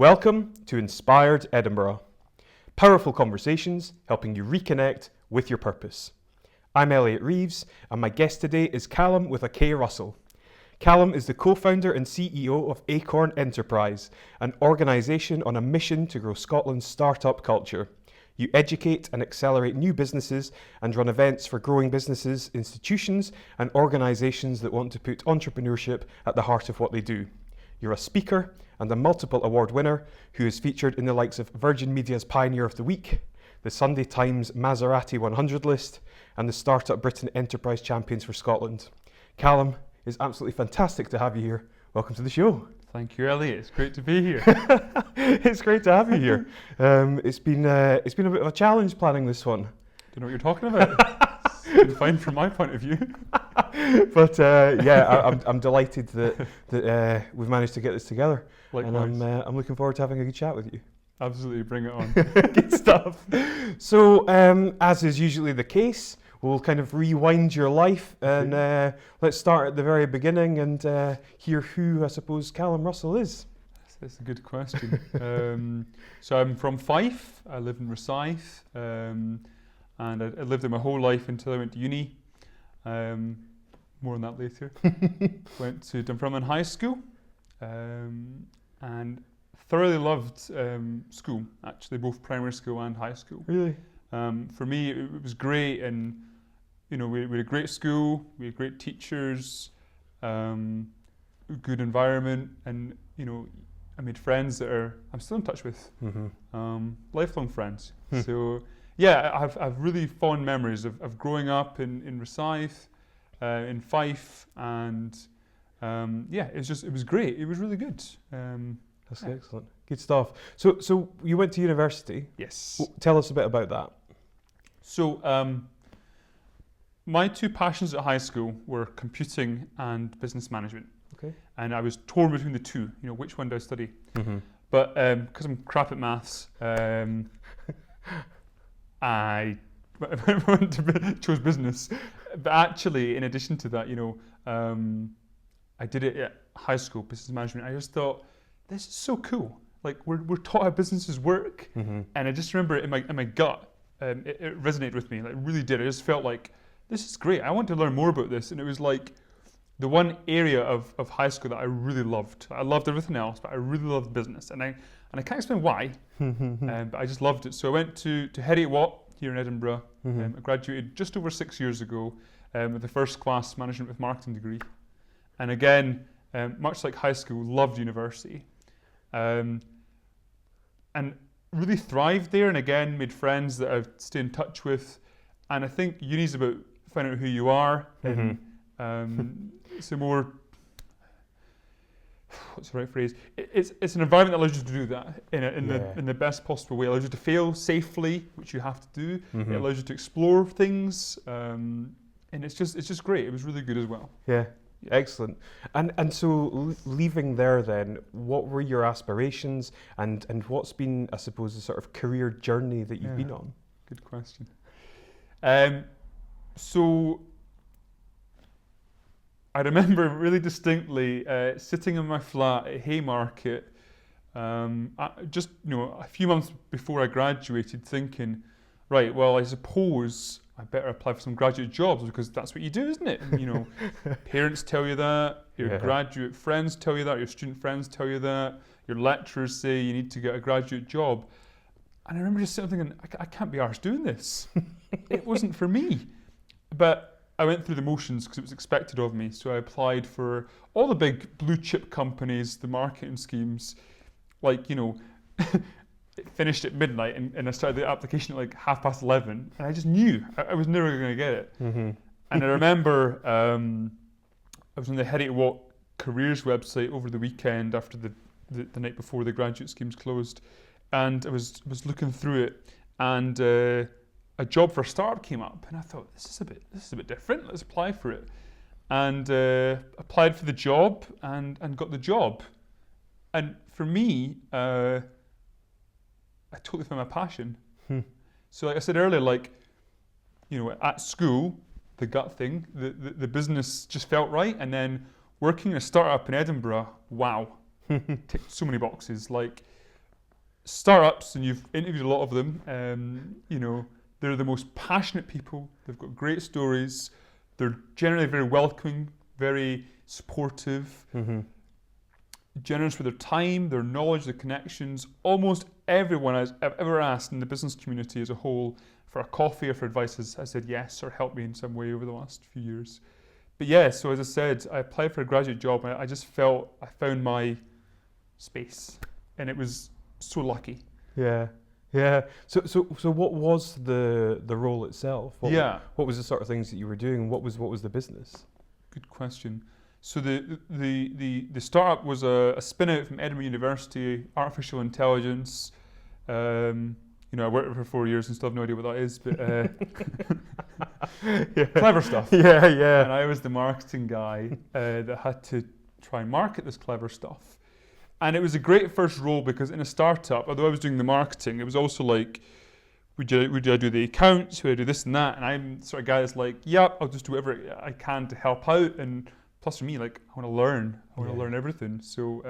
Welcome to Inspired Edinburgh. Powerful conversations helping you reconnect with your purpose. I'm Elliot Reeves, and my guest today is Kallum with a K. Russell. Kallum is the co-founder and CEO of Acorn Enterprise, an organisation on a mission to grow Scotland's startup culture. You educate and accelerate new businesses and run events for growing businesses, institutions, and organisations that want to put entrepreneurship at the heart of what they do. You're a speaker and a multiple award winner who is featured in the likes of Virgin Media's Pioneer of the Week, the Sunday Times Maserati 100 list, and the Startup Britain Enterprise Champions for Scotland. Kallum, it's absolutely fantastic to have you here. Welcome to the show. Thank you, Elliot. It's great to be here. It's great to have you here. It's been a bit of a challenge planning this one. Don't know what you're talking about. It's been fine from my point of view. But I'm delighted that we've managed to get this together. Likewise. And I'm looking forward to having a good chat with you. Absolutely, bring it on. Good stuff. So, as is usually the case, we'll kind of rewind your life and let's start at the very beginning and hear who, I suppose, Kallum Russell is. That's a good question. So I'm from Fife. I live in Rosyth, and I lived there my whole life until I went to uni. More on that later. Went to Dunfermline High School and thoroughly loved school, actually, both primary school and high school. Really? For me, it was great, and we had a great school, we had great teachers, good environment, and I made friends that I'm still in touch with, lifelong friends. So yeah, I've really fond memories of growing up in Rosyth, in Fife, and it was great. It was really good. That's excellent. Good stuff. So you went to university. Yes. Tell us a bit about that. So my two passions at high school were computing and business management. Okay. And I was torn between the two. Which one do I study? Mm-hmm. But because I'm crap at maths, I chose business. But actually, in addition to that, I did it at high school, business management. I just thought, this is so cool. Like we're taught how businesses work, and I just remember in my gut, it resonated with me. Like, it really did. I just felt like, this is great. I want to learn more about this. And it was like the one area of high school that I really loved. I loved everything else, but I really loved business. And I can't explain why, but I just loved it. So I went to Heriot Watt here in Edinburgh. I graduated just over 6 years ago with a first class management with marketing degree. And again, much like high school, loved university. And really thrived there, and again made friends that I've stayed in touch with. And I think uni's about finding out who you are, and it's a more, what's the right phrase? It's an environment that allows you to do that in the best possible way. It allows you to fail safely, which you have to do. It allows you to explore things, and it's just great. It was really good as well. Yeah. Excellent. And so leaving there then, what were your aspirations and what's been, I suppose, the sort of career journey that you've been on? Good question. So I remember really distinctly sitting in my flat at Haymarket just a few months before I graduated, thinking, right, well, I suppose I better apply for some graduate jobs because that's what you do, isn't it? And, parents tell you that, your graduate friends tell you that, your student friends tell you that, your lecturers say you need to get a graduate job. And I remember just sitting thinking, I can't be arsed doing this. It wasn't for me. But I went through the motions because it was expected of me. So I applied for all the big blue chip companies, the marketing schemes, like, it finished at midnight and I started the application at like 11:30, and I just knew I was never going to get it. And I remember I was on the Heriot Watt careers website over the weekend after the night before the graduate schemes closed, and I was looking through it, and a job for a startup came up, and I thought, this is a bit different. Let's apply for it, and applied for the job and got the job. And for me, I totally found my passion. So like I said earlier, at school, the gut thing, the business just felt right. And then working in a startup in Edinburgh, wow, ticked so many boxes. Like startups, and you've interviewed a lot of them, you know, they're the most passionate people. They've got great stories. They're generally very welcoming, very supportive, generous with their time, their knowledge, their connections. Almost everyone I've ever asked in the business community as a whole for a coffee or for advice has said yes or helped me in some way over the last few years. But yeah, so as I said, I applied for a graduate job and I just felt I found my space, and it was so lucky. Yeah. So what was the role itself? What was the sort of things that you were doing? What was the business? Good question. So the startup was a spin out from Edinburgh University, artificial intelligence. You know, I worked there for 4 years and still have no idea what that is, but clever stuff. Yeah. And I was the marketing guy that had to try and market this clever stuff. And it was a great first role because in a startup, although I was doing the marketing, it was also like, would I do the accounts? Would I do this and that? And I'm the sort of guy that's like, yep, I'll just do whatever I can to help out. And plus for me, like, I want to learn. I want to learn everything. So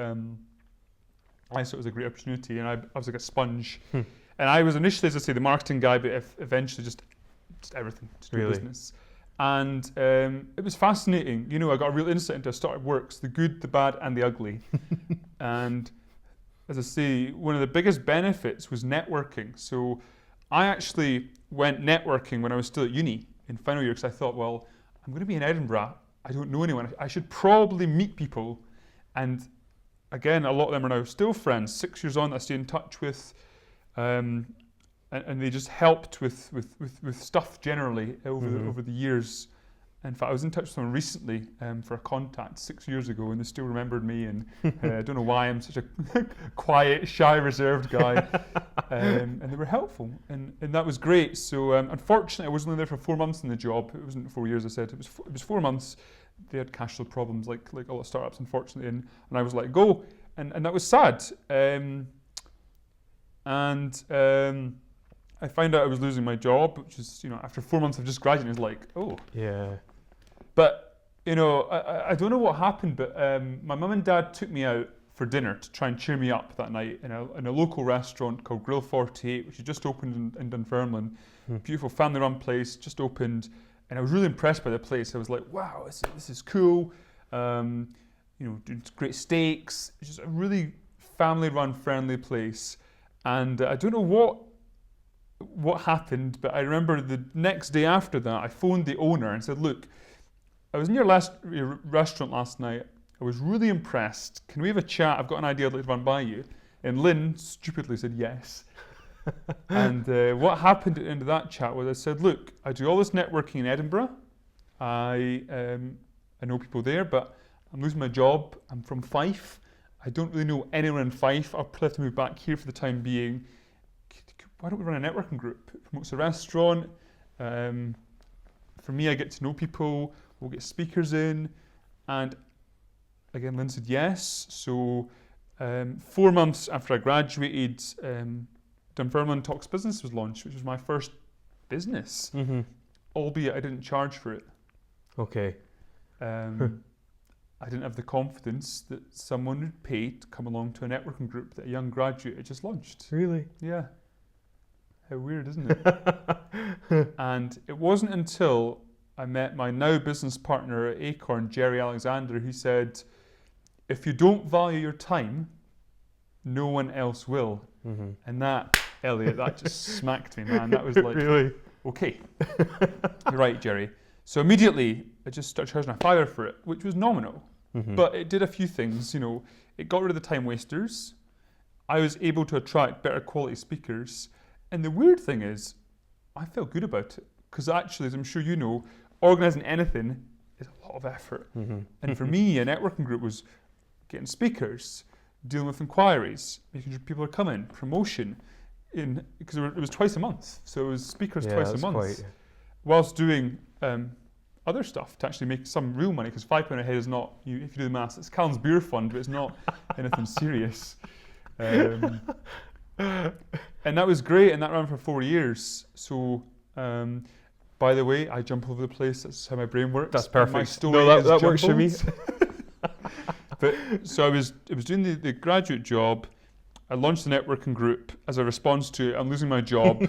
I thought it was a great opportunity, and I was like a sponge. And I was initially, as I say, the marketing guy, but eventually just everything to do business. And it was fascinating. You know, I got a real insight into how a startup works, the good, the bad, and the ugly. And as I say, one of the biggest benefits was networking. So I actually went networking when I was still at uni in final year, because I thought, well, I'm going to be in Edinburgh. I don't know anyone. I should probably meet people. And again, a lot of them are now still friends. 6 years on, that I stay in touch with. And they just helped with stuff generally over the years. In fact, I was in touch with someone recently for a contact 6 years ago, and they still remembered me. And I don't know why I'm such a quiet, shy, reserved guy. And they were helpful, and that was great. So unfortunately, I was only there for 4 months in the job. It wasn't 4 years. I said it was 4 months. They had cash flow problems, like all the startups, unfortunately, and I was let go, and that was sad. I found out I was losing my job, which is, you know, after 4 months of just graduating, it's like, oh. Yeah. But, you know, I don't know what happened, but my mum and dad took me out for dinner to try and cheer me up that night in a local restaurant called Grill 48, which had just opened in Dunfermline. Beautiful family-run place, just opened, and I was really impressed by the place. I was like, wow, this is cool. You know, doing great steaks. It's just a really family-run, friendly place. And I don't know what happened, but I remember the next day after that, I phoned the owner and said, look, I was in your restaurant last night. I was really impressed. Can we have a chat? I've got an idea I'd like to run by you. And Lynn stupidly said yes. And what happened at the end of that chat was I said, look, I do all this networking in Edinburgh. I know people there, but I'm losing my job. I'm from Fife. I don't really know anyone in Fife. I'll probably have to move back here for the time being. Why don't we run a networking group? It promotes a restaurant. For me, I get to know people. We'll get speakers in. And again, Lynn said yes. So 4 months after I graduated, Dunfermline Talks Business was launched, which was my first business, albeit I didn't charge for it. Okay. I didn't have the confidence that someone would pay to come along to a networking group that a young graduate had just launched. Really? Yeah. How weird, isn't it? And it wasn't until I met my now business partner at Acorn, Jerry Alexander, who said, if you don't value your time, no one else will. And that, Elliot, that just smacked me, man. That was like, really? Okay, you're right, Jerry. So immediately, I just started charging a $5 for it, which was nominal. But it did a few things, you know. It got rid of the time wasters. I was able to attract better quality speakers. And the weird thing is, I felt good about it. Because actually, as I'm sure you know, organising anything is a lot of effort. And for me, a networking group was getting speakers, dealing with inquiries, making sure people are coming, promotion, because it was twice a month. So it was speakers twice a month. Whilst doing other stuff to actually make some real money, because £5 a head is not, if you do the maths, it's Callum's beer fund, but it's not anything serious. And that was great, and that ran for 4 years. So, by the way, I jump all over the place. That's how my brain works. That's perfect. My story that works for me. But so I was doing the graduate job. I launched the networking group as a response to I'm losing my job.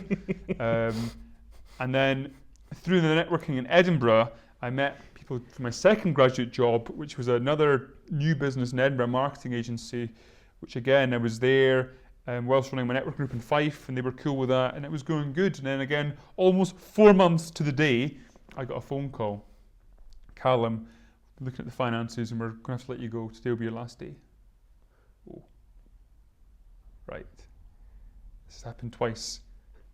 And then through the networking in Edinburgh, I met people for my second graduate job, which was another new business in Edinburgh, marketing agency, which again, I was there whilst running my network group in Fife, and they were cool with that, and it was going good. And then again, almost 4 months to the day, I got a phone call. Kallum, looking at the finances, and we're going to have to let you go. Today will be your last day. Oh, right. This has happened twice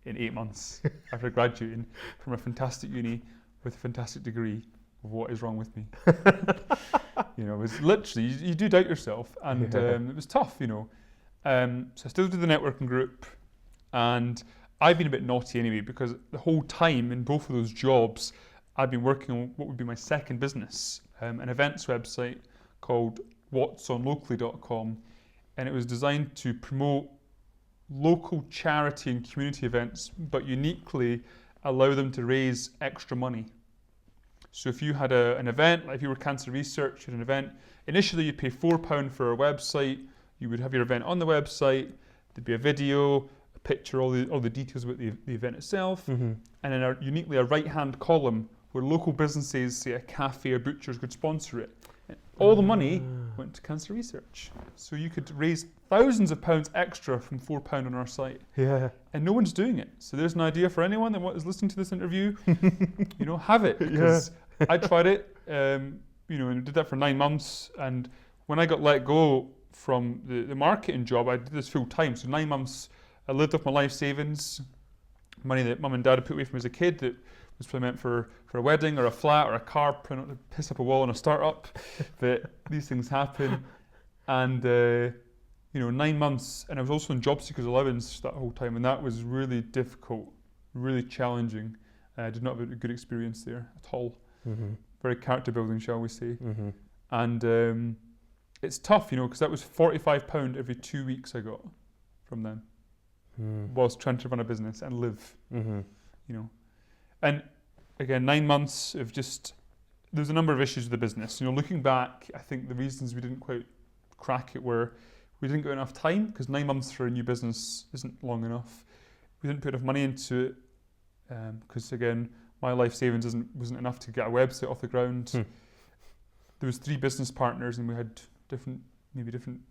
in 8 months after graduating from a fantastic uni with a fantastic degree of what is wrong with me. You know, it was literally, you do doubt yourself, and it was tough, you know. So I still did the networking group, and I've been a bit naughty anyway, because the whole time in both of those jobs, I'd been working on what would be my second business, an events website called whatsonlocally.com, and it was designed to promote local charity and community events, but uniquely allow them to raise extra money. So if you had an event, like if you were cancer research at an event, initially you'd pay £4 for a website, you would have your event on the website, there'd be a video, a picture, all the details about the event itself, and then uniquely a right-hand column where local businesses, say a cafe or butchers, could sponsor it. And all the money went to cancer research. So you could raise thousands of pounds extra from £4 on our site. Yeah. And no one's doing it. So there's an idea for anyone that is listening to this interview, you know, have it. Because I tried it, you know, and did that for 9 months. And when I got let go from the marketing job, I did this full time. So 9 months, I lived off my life savings, money that mum and dad had put away from me as a kid that was probably meant for a wedding or a flat or a car, probably not to piss up a wall in a startup, but these things happen. And, you know, 9 months, and I was also in job seekers allowance that whole time, and that was really difficult, really challenging. I did not have a good experience there at all. Very character building, shall we say. And it's tough, you know, because that was £45 every 2 weeks I got from them, whilst trying to run a business and live, you know. And again, 9 months of just, there's a number of issues with the business. You know, looking back, I think the reasons we didn't quite crack it were we didn't get enough time, because 9 months for a new business isn't long enough. We didn't put enough money into it, because again, my life savings wasn't enough to get a website off the ground. There was 3 business partners, and we had different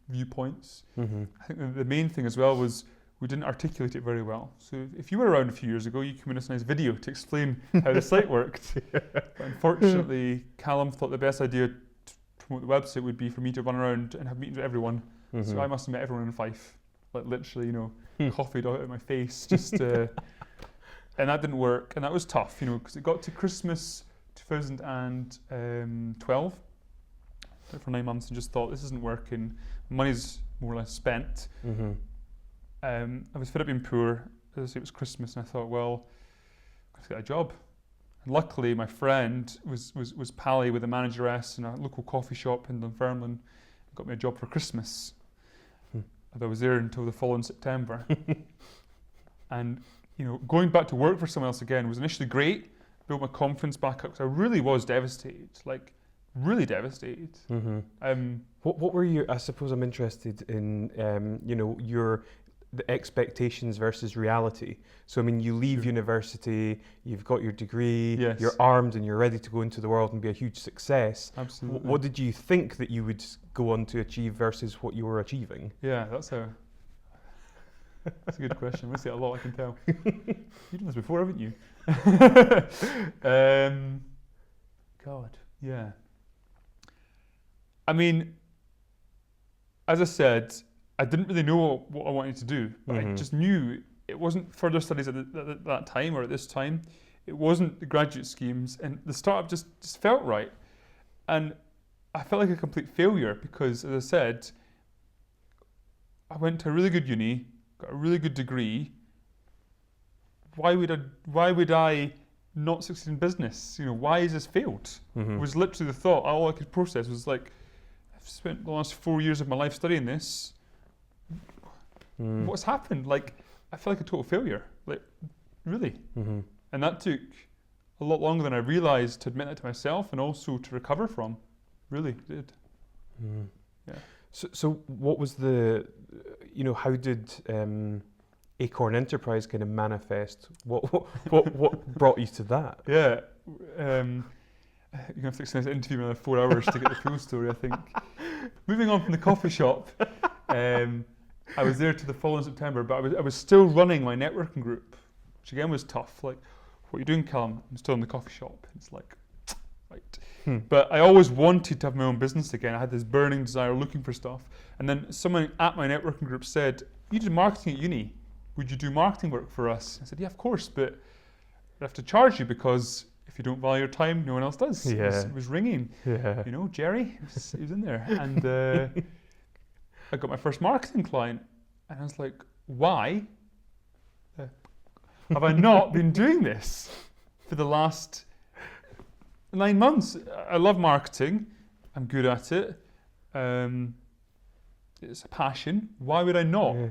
viewpoints. I think the main thing as well was we didn't articulate it very well. So if you were around a few years ago, you could make us a nice video to explain how the site worked. But unfortunately, Kallum thought the best idea to promote the website would be for me to run around and have meetings with everyone. So I must have met everyone in Fife, like literally, you know, coffeed out of my face, just and that didn't work, and that was tough, you know, because it got to Christmas 2012 for 9 months and just thought, this isn't working. Money's more or less spent. I was fed up being poor. As I say, it was Christmas, and I thought, well, I've got to get a job. And luckily, my friend was pally with a manageress in a local coffee shop in Dunfermline, and got me a job for Christmas. I was there until the following September. And, you know, going back to work for someone else again was initially great, built my confidence back up, because I really was devastated, like really devastated. What were your, I suppose I'm interested in, you know, the expectations versus reality. So, I mean, you leave university, you've got your degree, you're armed and you're ready to go into the world and be a huge success. Absolutely. What did you think that you would go on to achieve versus what you were achieving? Yeah, that's a good question. We see it a lot, I can tell. You've done this before, haven't you? God, yeah. I mean, as I said, I didn't really know what I wanted to do, but I just knew it wasn't further studies at that time or at this time. It wasn't the graduate schemes, and the startup just felt right. And I felt like a complete failure because, as I said, I went to a really good uni, got a really good degree. Why would I not succeed in business? You know, why has this failed? It was literally the thought. All I could process was like, I've spent the last 4 years of my life studying this. What's happened? Like, I feel like a total failure. Like, really. And that took a lot longer than I realised to admit that to myself and also to recover from. Really did. Yeah. So what was how did Acorn Enterprise kind of manifest? What brought you to that? Yeah. You're going to have to extend this interview another 4 hours to get the full story, I think. Moving on from the coffee shop, I was there to the following September, but I was still running my networking group, which again was tough. Like, what are you doing, Kallum? I'm still in the coffee shop. It's like, right. But I always wanted to have my own business again. I had this burning desire looking for stuff. And then someone at my networking group said, you did marketing at uni. Would you do marketing work for us? I said, yeah, of course, but I have to charge you because if you don't value your time, no one else does. Yeah. It was ringing. Yeah. Jerry, he was in there. And I got my first marketing client. And I was like, why have I not been doing this for the last 9 months? I love marketing. I'm good at it. It's a passion. Why would I not? Yeah.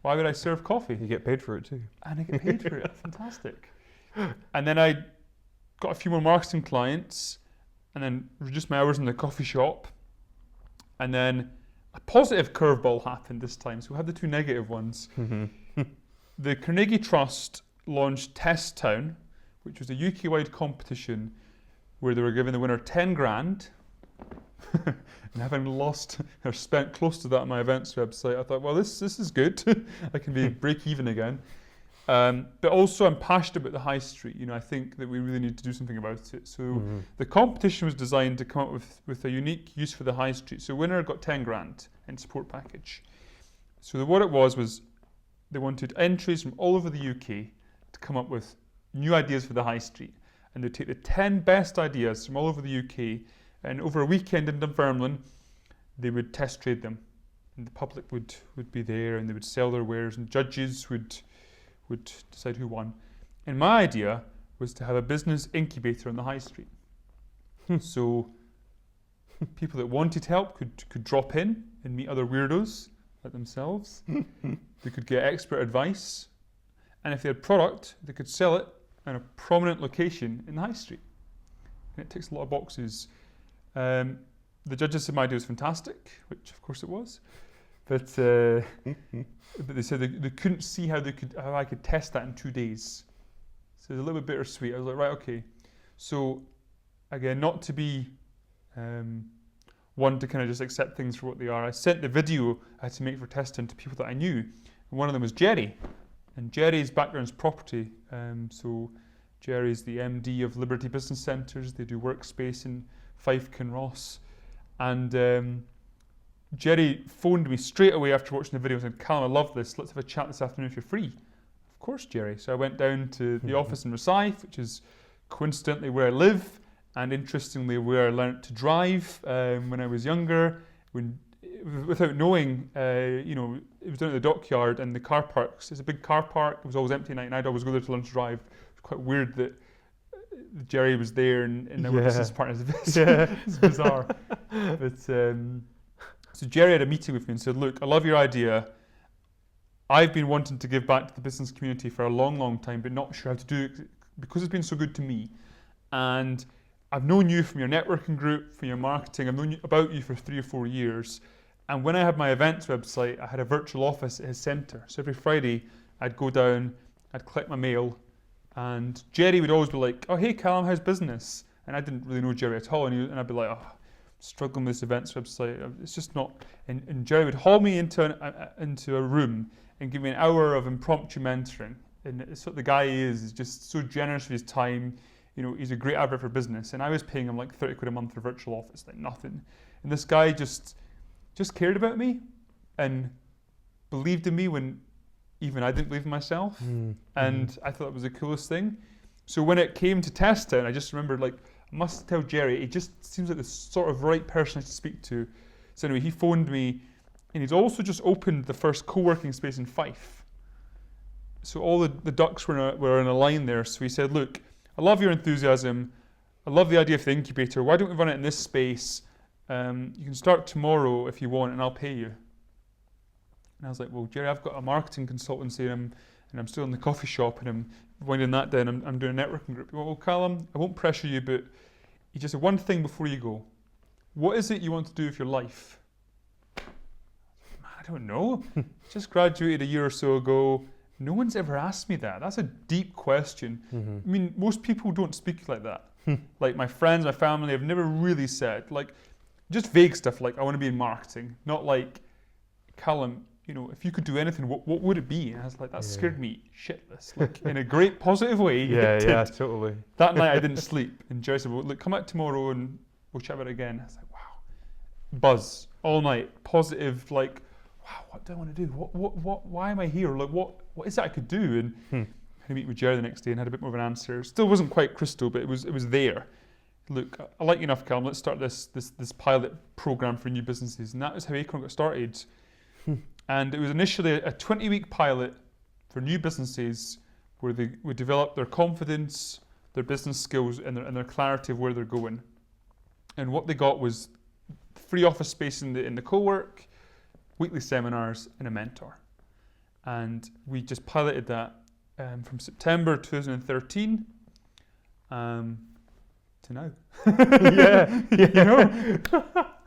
Why would I serve coffee? You get paid for it too. And I get paid for it. Fantastic. And then I got a few more marketing clients and then reduced my hours in the coffee shop. And then a positive curveball happened this time. So we had the two negative ones. The Carnegie Trust launched Test Town, which was a UK-wide competition where they were giving the winner 10 grand. And having lost or spent close to that on my events website, I thought, well, this is good. I can break even again. But also I'm passionate about the high street. I think that we really need to do something about it. So the competition was designed to come up with a unique use for the high street. So winner got 10 grand in support package. So what it was they wanted entries from all over the UK to come up with new ideas for the high street. And they'd take the 10 best ideas from all over the UK, and over a weekend in Dunfermline, they would test trade them. And the public would be there, and they would sell their wares, and judges would decide who won. And my idea was to have a business incubator on the high street. So people that wanted help could drop in and meet other weirdos like themselves. They could get expert advice. And if they had product, they could sell it in a prominent location in the high street. And it ticks a lot of boxes. The judges said my idea was fantastic, which of course it was. But they said they couldn't see how I could test that in 2 days. So it was a little bit bittersweet. I was like, right, okay. So again, not to be one to kind of just accept things for what they are. I sent the video I had to make for testing to people that I knew. And one of them was Jerry. And Jerry's background is property. So Jerry's the MD of Liberty Business Centres. They do workspace in Fife Kinross. And Jerry phoned me straight away after watching the video and said, Kallum, I love this. Let's have a chat this afternoon if you're free. Of course, Jerry. So I went down to the office in Rosyth, which is coincidentally where I live, and interestingly where I learnt to drive when I was younger. Without knowing, it was down at the dockyard, and the car parks, it's a big car park, it was always empty at night, and I'd always go there to learn to drive. It was quite weird that Jerry was there and now we're business partners. It's bizarre. But so Jerry had a meeting with me and said, look, I love your idea. I've been wanting to give back to the business community for a long, long time, but not sure how to do it because it's been so good to me. And I've known you from your networking group, from your marketing. I've known about you for 3 or 4 years. And when I had my events website, I had a virtual office at his centre. So every Friday, I'd go down, I'd collect my mail, and Jerry would always be like, oh, hey, Kallum, how's business? And I didn't really know Jerry at all. And I'd be like, oh, I'm struggling with this events website. It's just not. And Jerry would haul me into a room and give me an hour of impromptu mentoring. And it's what the guy is just so generous with his time. He's a great advert for business. And I was paying him like 30 quid a month for a virtual office, like nothing. And this guy just cared about me and believed in me when even I didn't believe in myself. And I thought it was the coolest thing. So when it came to test it, I just remembered, I must tell Jerry, it just seems like the sort of right person I should speak to. So anyway, he phoned me, and he's also just opened the first co-working space in Fife. So all the ducks were in a line there. So he said, look, I love your enthusiasm. I love the idea of the incubator. Why don't we run it in this space? You can start tomorrow if you want, and I'll pay you. And I was like, well, Jerry, I've got a marketing consultancy, and I'm still in the coffee shop, and I'm winding that down. I'm doing a networking group. Well, Kallum, I won't pressure you, but you just said one thing before you go. What is it you want to do with your life? Man, I don't know. Just graduated a year or so ago. No one's ever asked me that. That's a deep question. I mean, most people don't speak like that. Like my friends, my family have never really said, like, just vague stuff like, I want to be in marketing. Not like, Kallum, if you could do anything, what would it be? And I was like, that scared me shitless, like in a great positive way. Yeah, totally. That night I didn't sleep. And Jerry said, well, look, come out tomorrow and we'll chat about it again. I was like, wow. Buzz all night, positive, like, wow, what do I want to do? Why am I here? Like, what is it I could do? And I had a meeting with Jerry the next day and had a bit more of an answer. Still wasn't quite crystal, but it was there. Look, I like you enough, Kallum. Let's start this pilot program for new businesses, and that is how Acorn got started. And it was initially a 20-week pilot for new businesses where they would develop their confidence, their business skills, and their clarity of where they're going. And what they got was free office space in the co-work, weekly seminars, and a mentor. And we just piloted that from September 2013 to now.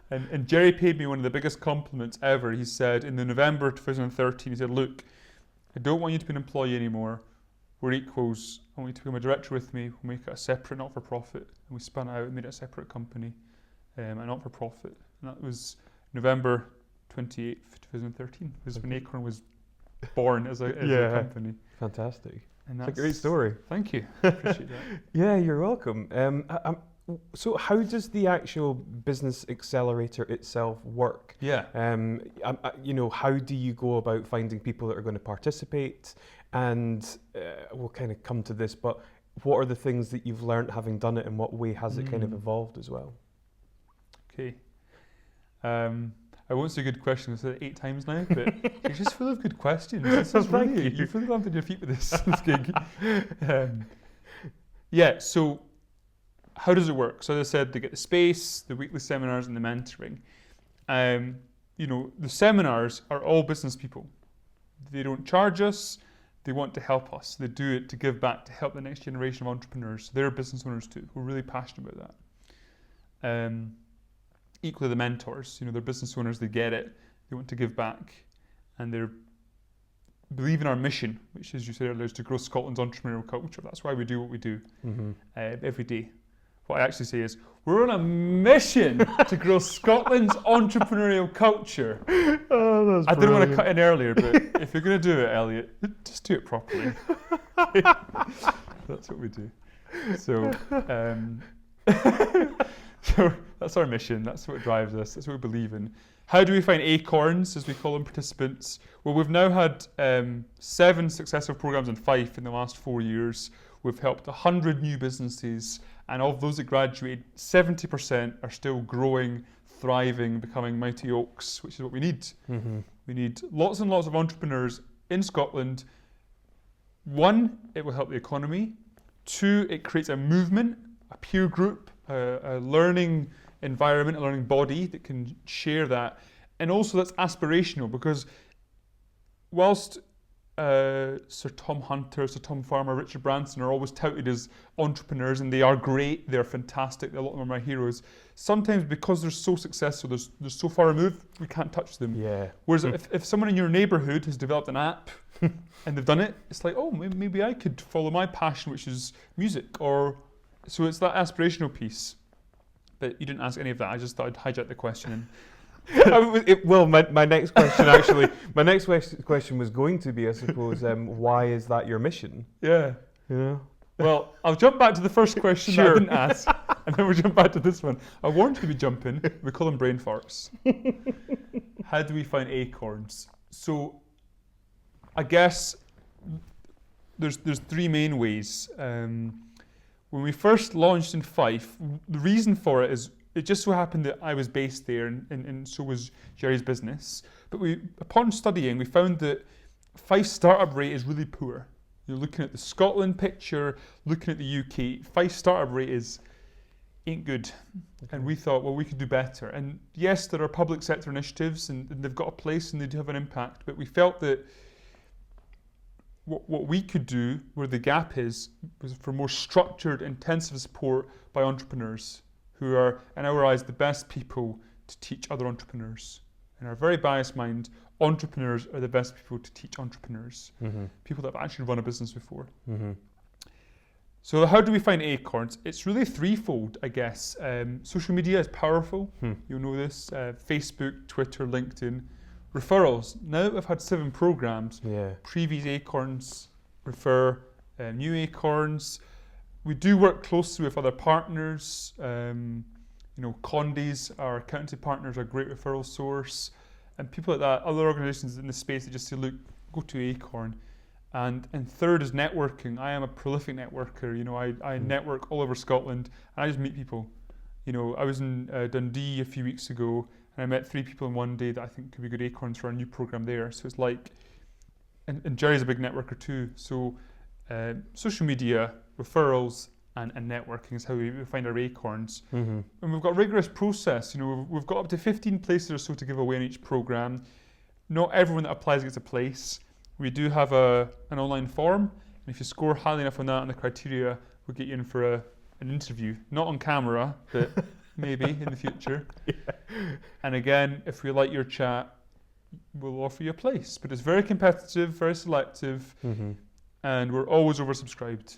And Jerry paid me one of the biggest compliments ever. He said in the November 2013, he said, look, I don't want you to be an employee anymore. We're equals. I want you to become a director with me. We'll make it a separate not-for-profit. And we spun it out and made it a separate company, a not-for-profit. And that was November 28th, 2013. Was when Acorn was born as a company. Fantastic. And that's a great story. Thank you. I appreciate that. Yeah, you're welcome. So how does the actual business accelerator itself work? Yeah. How do you go about finding people that are going to participate? And we'll kind of come to this, but what are the things that you've learned having done it, and what way has it kind of evolved as well? Okay. I won't say good question. I've said it 8 times now, but you're just full of good questions. This is really, you're fully landed on your feet with this gig. So how does it work? So as I said, they get the space, the weekly seminars, and the mentoring. The seminars are all business people. They don't charge us. They want to help us. They do it to give back, to help the next generation of entrepreneurs. They're business owners too. We're really passionate about that. Equally, the mentors, they're business owners. They get it. They want to give back, and they believe in our mission, which, as you said earlier, is to grow Scotland's entrepreneurial culture. That's why we do what we do every day. What I actually say is, we're on a mission to grow Scotland's entrepreneurial culture. Oh, that's I didn't want to cut in earlier, but if you're going to do it, Elliot, just do it properly. That's what we do. So that's our mission. That's what drives us. That's what we believe in. How do we find acorns, as we call them, participants? Well, we've now had 7 successful programs in Fife in the last 4 years. We've helped 100 new businesses, and of those that graduated, 70% are still growing, thriving, becoming mighty oaks, which is what we need. We need lots and lots of entrepreneurs in Scotland. 1, it will help the economy. 2, it creates a movement, a peer group, a learning environment, a learning body that can share that. And also that's aspirational, because whilst Sir Tom Hunter, Sir Tom Farmer, Richard Branson are always touted as entrepreneurs, and they are great, they're fantastic, a lot of them are my heroes. Sometimes because they're so successful, they're so far removed, we can't touch them. Yeah. Whereas if someone in your neighbourhood has developed an app and they've done it, it's like, oh, maybe I could follow my passion, which is music. So it's that aspirational piece. But you didn't ask any of that. I just thought I'd hijack the question. My next question actually, question was going to be, I suppose, why is that your mission? Yeah. Well, I'll jump back to the first question that I didn't ask, and then we'll jump back to this one. I warned you to be jumping. We call them brain farts. How do we find acorns? So, I guess there's 3 main ways. When we first launched in Fife, the reason for it is it just so happened that I was based there, and so was Jerry's business. But upon studying, we found that Fife's startup rate is really poor. You're looking at the Scotland picture, looking at the UK. Fife's startup rate ain't good. Okay. And we thought, well, we could do better. And yes, there are public sector initiatives, and they've got a place, and they do have an impact. But we felt that what we could do, where the gap is, was for more structured, intensive support by entrepreneurs, who are, in our eyes, the best people to teach other entrepreneurs. in our very biased mind, entrepreneurs are the best people to teach entrepreneurs, Mm-hmm. people that have actually run a business before. Mm-hmm. So how do we find acorns? It's really threefold, I guess. Social media is powerful. You'll know this. Facebook, Twitter, LinkedIn. Referrals. Now that we've had 7 programs, Yeah. previous acorns refer new acorns. We do work closely with other partners. Condies, our accountancy partners, are a great referral source. And people like that, other organisations in the space that just say, look, go to Acorn. And third is networking. I am a prolific networker. I network all over Scotland, and I just meet people. I was in Dundee a few weeks ago, and I met 3 people in one day that I think could be good acorns for our new program there. So it's like, and Jerry's a big networker too. So social media, referrals, and networking is how we find our acorns. Mm-hmm. And we've got a rigorous process. We've got up to 15 places or so to give away in each program. Not everyone that applies gets a place. We do have an online form, and if you score highly enough on that and the criteria, we'll get you in for an interview. Not on camera, but maybe in the future. Yeah. And again, if we like your chat, we'll offer you a place. But it's very competitive, very selective, Mm-hmm. and we're always oversubscribed.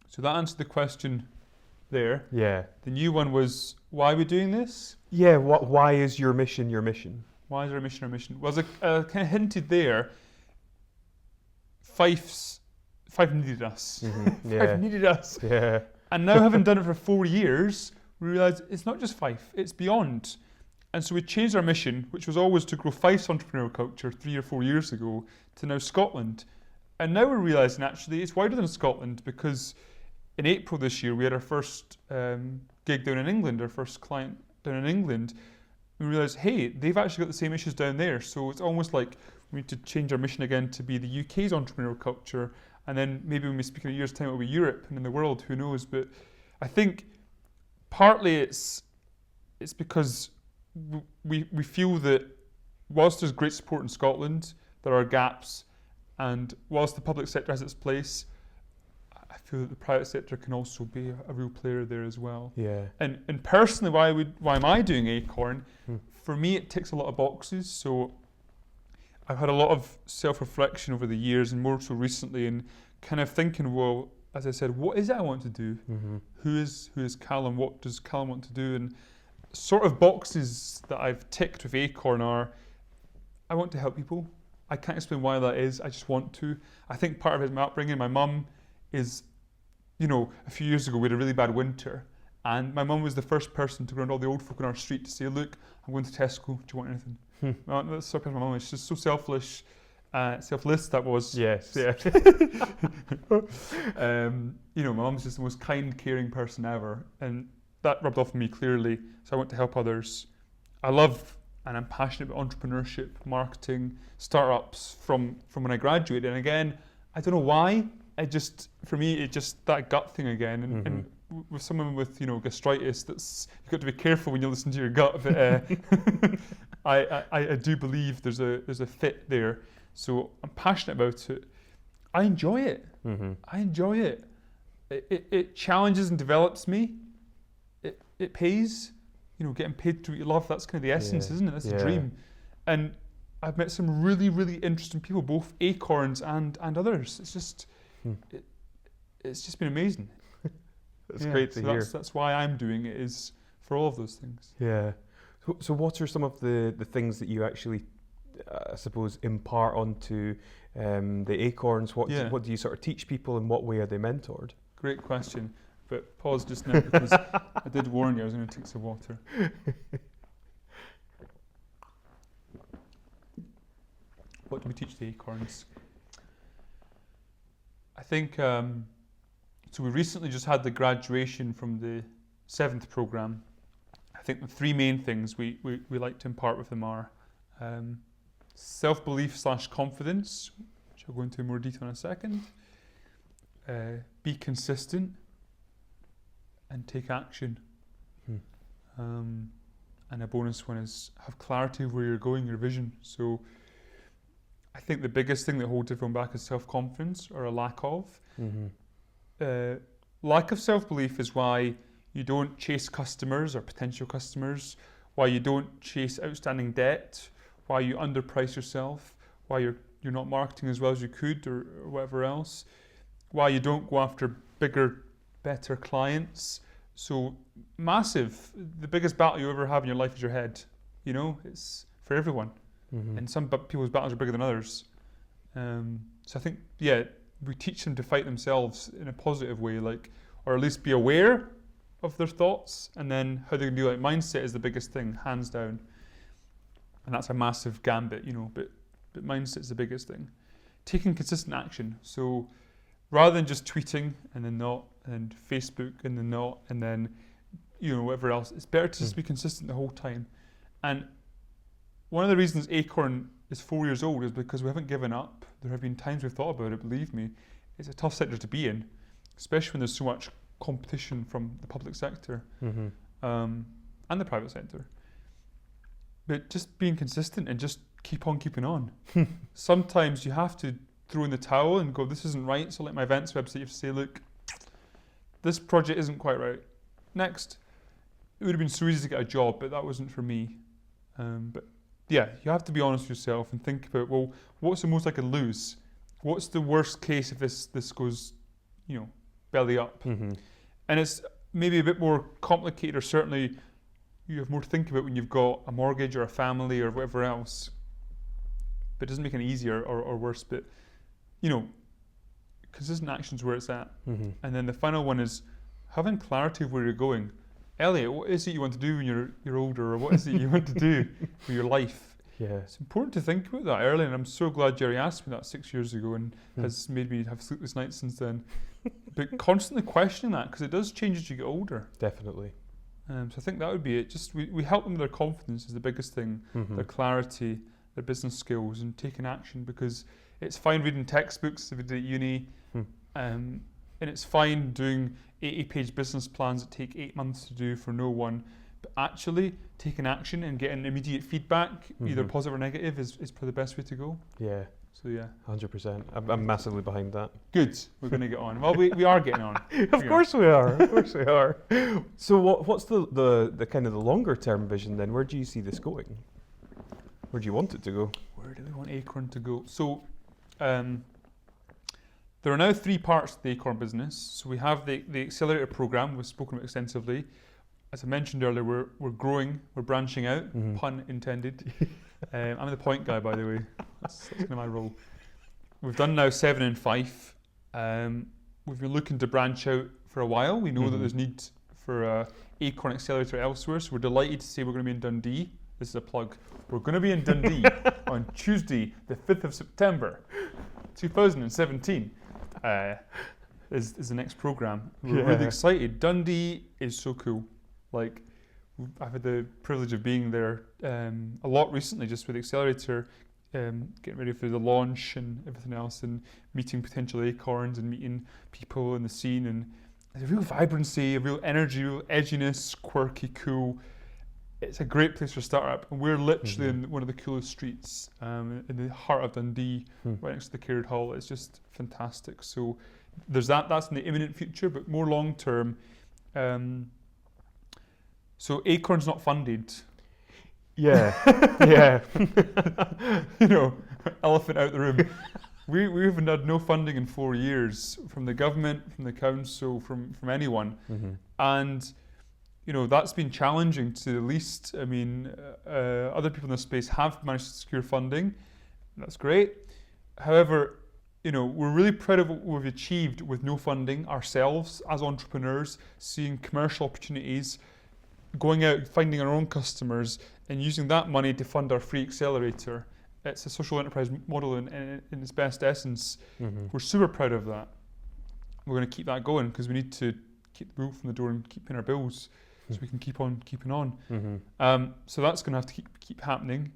So that answered the question there. Yeah. The new one was, why are we doing this? Yeah. Why is your mission your mission? Why is our mission our mission? Well, as I kind of hinted there, Fife needed us. Mm-hmm. Yeah. Fife needed us. Yeah. And now, having done it for 4 years, we realised it's not just Fife, it's beyond. And so we changed our mission, which was always to grow Fife's entrepreneurial culture 3 or 4 years ago, to now Scotland. And now we're realising actually it's wider than Scotland, because in April this year we had our first gig down in England, our first client down in England. We realised, hey, they've actually got the same issues down there. So it's almost like we need to change our mission again to be the UK's entrepreneurial culture. And then maybe when we speak in a year's time, it'll be Europe and in the world, who knows. But I think partly it's because we feel that whilst there's great support in Scotland, there are gaps. And whilst the public sector has its place, I feel that the private sector can also be a real player there as well. Yeah. And personally, why am I doing Acorn? For me, it ticks a lot of boxes. So I've had a lot of self-reflection over the years, and more so recently, and kind of thinking, well, as I said, what is it I want to do? Mm-hmm. Who is Kallum? What does Kallum want to do? And sort of boxes that I've ticked with Acorn are, I want to help people. I can't explain why that is. I just want to. I think part of it is my upbringing. My mum is, a few years ago we had a really bad winter, and my mum was the first person to go around all the old folk on our street to say, look, I'm going to Tesco, do you want anything? That's sort of my mum is. She's so selfless, that was. Yes. Yeah. My mum's just the most kind, caring person ever, and that rubbed off on me clearly, so I want to help others. I love and I'm passionate about entrepreneurship, marketing, startups from when I graduated. And again, I don't know why. For me, it's just that gut thing again. And with someone with gastritis, you've got to be careful when you listen to your gut. But I do believe there's a fit there. So I'm passionate about it. I enjoy it. Mm-hmm. I enjoy it. It challenges and develops me. It pays. Getting paid to what you love, that's kind of the essence, isn't it? That's the dream. And I've met some really, really interesting people, both acorns and others. It's just it's just been amazing. That's great to hear. That's why I'm doing it, is for all of those things. Yeah. So what are some of the things that you actually, I suppose, impart onto the acorns? What do you sort of teach people, and what way are they mentored? Great question. But pause just now, because I did warn you I was going to take some water. What do we teach the acorns? I think, so we recently just had the graduation from the 7th programme. I think the 3 main things we like to impart with them are self-belief / confidence, which I'll go into more detail in a second, be consistent, and take action. And a bonus one is have clarity of where you're going, your vision. So I think the biggest thing that holds everyone back is self-confidence, or a lack of. Lack of self-belief is why you don't chase customers or potential customers, why you don't chase outstanding debt, why you underprice yourself, why you're not marketing as well as you could or whatever else, why you don't go after bigger, better clients. So massive. The biggest battle you ever have in your life is your head. You know, it's for everyone. And some people's battles are bigger than others. So I think, yeah, we teach them to fight themselves in a positive way, like, or at least be aware of their thoughts, and then how they can do, like, mindset is the biggest thing, hands down. And that's a massive gambit, you know, but mindset is the biggest thing. Taking consistent action. So rather than just tweeting and then not, and Facebook and then not, and then, you know, whatever else, it's better to just be consistent the whole time. And one of the reasons Acorn is 4 years old is because we haven't given up. There have been times we've thought about it, believe me. It's a tough sector to be in, especially when there's so much competition from the public sector and the private sector. But just being consistent and just keep on keeping on. Sometimes you have to throw in the towel and go, this isn't right. So like my events website, you have to say, look, this project isn't quite right. Next. It would have been so easy to get a job, but that wasn't for me. But yeah, you have to be honest with yourself and think about, well, what's the most I can lose? What's the worst case if this goes, you know, belly up? And it's maybe a bit more complicated, or certainly you have more to think about when you've got a mortgage or a family or whatever else. But it doesn't make it easier or worse. But, you know, consistent action's where it's at. And then the final one is having clarity of where you're going. Elliot, what is it you want to do when you're older, or what is it you want to do with your life? Yeah, it's important to think about that early, and I'm so glad Jerry asked me that 6 years ago and has made me have sleepless nights since then. But constantly questioning that, because it does change as you get older. Definitely. So I think that would be it. Just we help them with their confidence is the biggest thing, their clarity, their business skills, and taking action, because it's fine reading textbooks if you did at uni, and it's fine doing 80-page business plans that take 8 months to do for no one. But actually taking action and getting immediate feedback, either positive or negative, is probably the best way to go. Yeah. So yeah. 100%. I'm massively behind that. Good. We're going to get on. Well, we are getting on. Of course we are. Of course we are. So what's the kind of the longer term vision then? Where do you see this going? Where do you want it to go? Where do we want Acorn to go? So there are now 3 parts to the Acorn business. So we have the accelerator program we've spoken about extensively. As I mentioned earlier, we're growing, we're branching out, pun intended. I'm the point guy, by the way. That's kind of my role. We've done now 7 and 5. We've been looking to branch out for a while. We know that there's need for a Acorn accelerator elsewhere, so we're delighted to say we're going to be in Dundee. This is a plug. We're going to be in Dundee on Tuesday, the 5th of September, 2017. Is the next program. We're really excited. Dundee is so cool. Like, I've had the privilege of being there a lot recently, just with the accelerator, getting ready for the launch and everything else, and meeting potential acorns and meeting people in the scene, and there's a real vibrancy, a real energy, real edginess, quirky, cool. It's a great place for a startup, and we're literally in one of the coolest streets in the heart of Dundee, right next to the Caird Hall. It's just fantastic. So there's that's in the imminent future, but more long term. So Acorn's not funded. Yeah, yeah. You know, elephant out the room. We haven't had no funding in 4 years from the government, from the council, from anyone, and you know that's been challenging to the least. I mean, other people in this space have managed to secure funding. That's great. However, you know, we're really proud of what we've achieved with no funding ourselves as entrepreneurs, seeing commercial opportunities, going out, finding our own customers, and using that money to fund our free accelerator. It's a social enterprise model in its best essence. We're super proud of that. We're going to keep that going because we need to keep the roof from the door and keep paying our bills so we can keep on keeping on. So that's going to have to keep happening.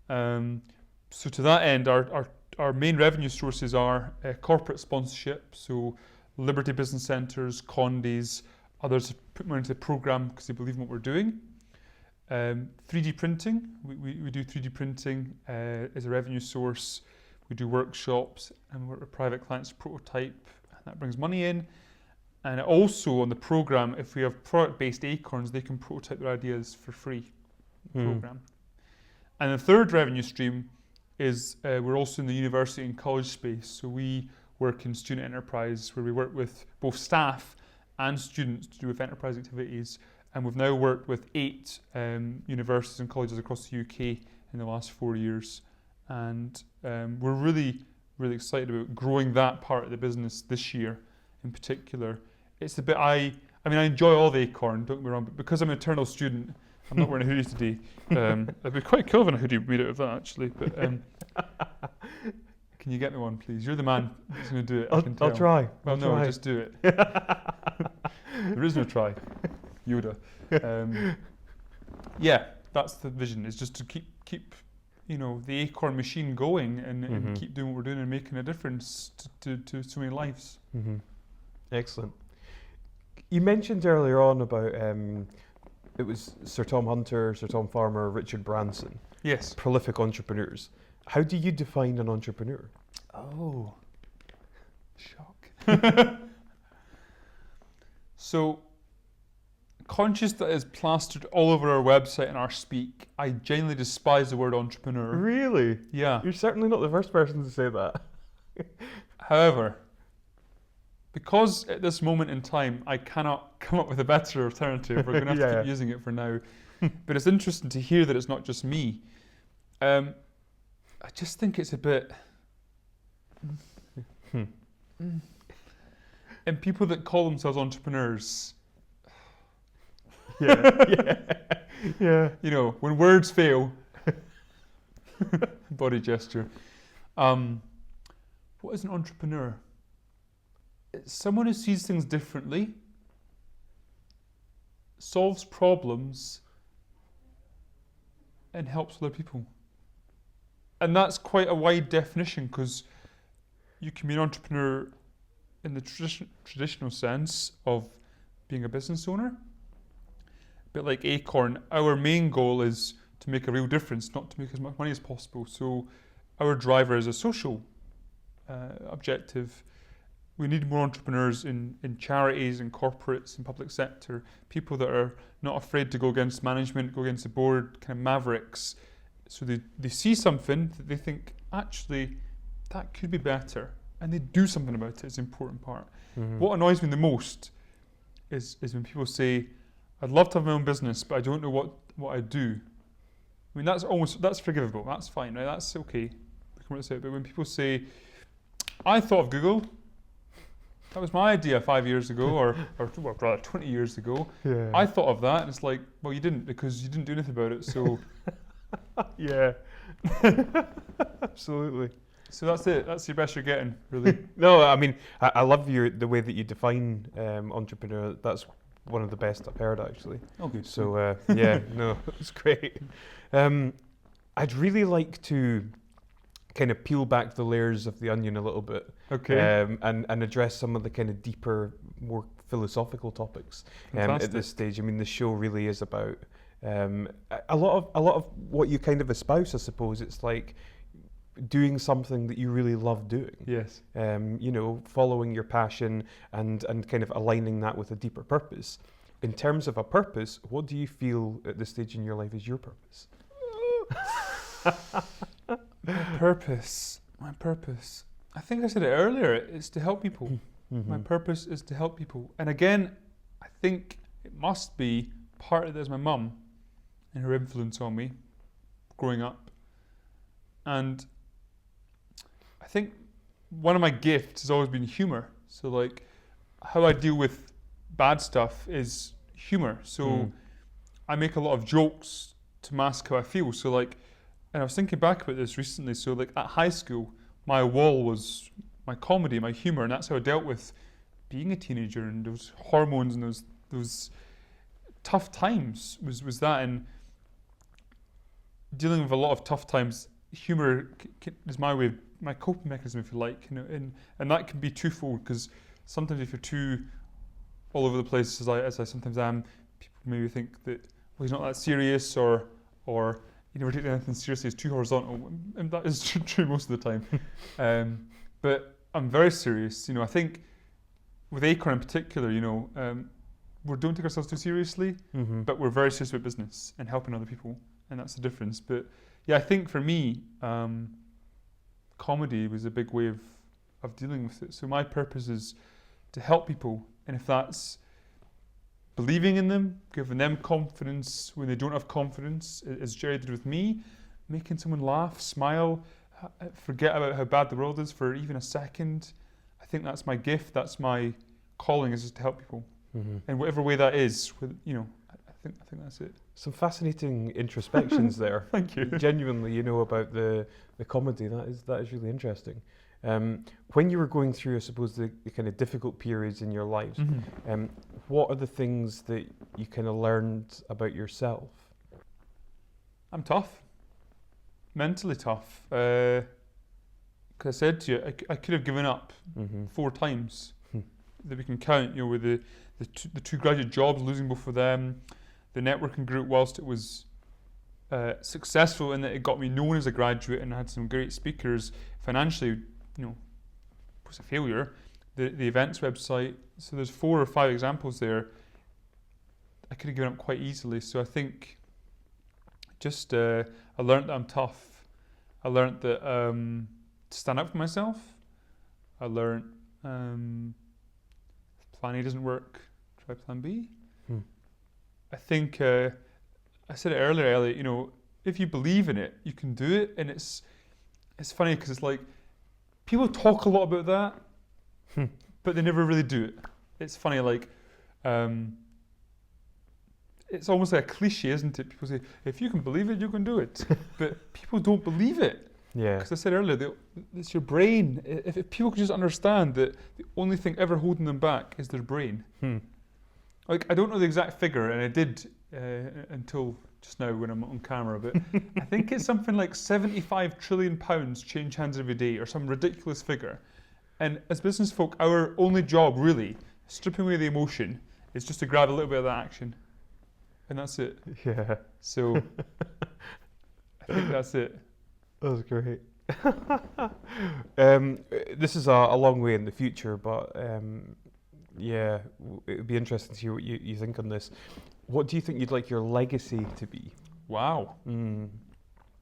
So to that end, our main revenue sources are corporate sponsorship, so Liberty Business Centres, Condes, others have put money into the program because they believe in what we're doing. 3D printing, we do 3D printing as a revenue source. We do workshops and we work with private clients to prototype, and that brings money in. And also on the program, if we have product-based acorns, they can prototype their ideas for free. program. And the third revenue stream is we're also in the university and college space. So we work in student enterprise, where we work with both staff and students to do with enterprise activities. And we've now worked with 8 universities and colleges across the UK in the last 4 years. And we're really, really excited about growing that part of the business this year in particular. It's the bit I enjoy all the Acorn, don't get me wrong, but because I'm an eternal student, I'm not wearing a hoodie today. It'd be quite cool if a hoodie made out of that, actually. But can you get me one, please? You're the man who's going to do it. I'll try. Well, no, just do it. There is no try. Yoda. Yeah, that's the vision. Is just to keep the Acorn machine going and keep doing what we're doing and making a difference to so many lives. Mm-hmm. Excellent. You mentioned earlier on about it was Sir Tom Hunter, Sir Tom Farmer, Richard Branson. Yes. Prolific entrepreneurs. How do you define an entrepreneur? Oh, shock. So, conscious that is plastered all over our website and our speak, I genuinely despise the word entrepreneur. Really? Yeah. You're certainly not the first person to say that. However, because at this moment in time I cannot come up with a better alternative, we're going to have to keep using it for now. But it's interesting to hear that it's not just me. I just think it's a bit... And people that call themselves entrepreneurs... Yeah. When words fail... Body gesture. What is an entrepreneur? It's someone who sees things differently, solves problems, and helps other people. And that's quite a wide definition, because you can be an entrepreneur in the traditional sense of being a business owner. A bit like Acorn, our main goal is to make a real difference, not to make as much money as possible. So our driver is a social objective. We need more entrepreneurs in charities and corporates and public sector, people that are not afraid to go against management, go against the board, kind of mavericks. So they see something that they think, actually, that could be better. And they do something about it. It's an important part. Mm-hmm. What annoys me the most is when people say, I'd love to have my own business, but I don't know what I do. I mean, that's forgivable. That's fine, right? That's okay. But when people say, I thought of Google, that was my idea 5 years ago, or rather 20 years ago. Yeah. I thought of that, and it's like, well, you didn't, because you didn't do anything about it. So, yeah, absolutely. So that's it. That's the best you're getting, really. No, I mean, I love the way that you define entrepreneur. That's one of the best I've heard, actually. Oh, good. So no, it's great. I'd really like to kind of peel back the layers of the onion a little bit. Okay. And address some of the kind of deeper, more philosophical topics at this stage. I mean, the show really is about a lot of what you kind of espouse, I suppose. It's like doing something that you really love doing. Yes. Following your passion and kind of aligning that with a deeper purpose. In terms of a purpose, what do you feel at this stage in your life is your purpose? My purpose. I think I said it earlier. It's to help people. Mm-hmm. My purpose is to help people. And again, I think it must be part of it is my mum and her influence on me growing up. And I think one of my gifts has always been humor. So like how I deal with bad stuff is humor. So I make a lot of jokes to mask how I feel. So like, and I was thinking back about this recently. So like at high school, my wall was my comedy, my humor, and that's how I dealt with being a teenager and those hormones and those tough times was that. And dealing with a lot of tough times, humor is my coping mechanism, if you like, and that can be twofold, because sometimes if you're too all over the place, as I sometimes am, people maybe think that, well, he's not that serious, or you never take anything seriously, it's too horizontal, and that is true most of the time. But I'm very serious. I think with Acorn in particular, we don't take ourselves too seriously, but we're very serious about business and helping other people. and that's the difference. But yeah, I think for me, comedy was a big way of dealing with it. So my purpose is to help people, and if that's believing in them, giving them confidence when they don't have confidence, as Jerry did with me, making someone laugh, smile, forget about how bad the world is for even a second. I think that's my gift. That's my calling, is just to help people, in whatever way that is. I think that's it. Some fascinating introspections there. Thank you. Genuinely, about the comedy. That is really interesting. When you were going through, I suppose, the kind of difficult periods in your lives, what are the things that you kind of learned about yourself? I'm tough. Mentally tough. Because I said to you, I could have given up 4 times that we can count. With the two graduate jobs, losing both of them. The networking group, whilst it was successful in that it got me known as a graduate and I had some great speakers, financially, was a failure. The events website. So there's 4 or 5 examples there. I could have given up quite easily. So I think just I learned that I'm tough. I learned that to stand up for myself. I learned if plan A doesn't work, try plan B. I think I said it earlier, Elliot. If you believe in it, you can do it. And it's funny because it's like people talk a lot about that, but they never really do it. It's funny, like it's almost like a cliche, isn't it? People say, if you can believe it, you can do it. But people don't believe it. Yeah. Because I said earlier, it's your brain. If people could just understand that the only thing ever holding them back is their brain. Like, I don't know the exact figure, and I did until just now when I'm on camera, but I think it's something like 75 trillion pounds change hands every day, or some ridiculous figure. And as business folk, our only job, really, stripping away the emotion, is just to grab a little bit of that action. And that's it. Yeah. So, I think that's it. That was great. This is a long way in the future, but yeah, it would be interesting to hear what you think on this. What do you think you'd like your legacy to be? Wow.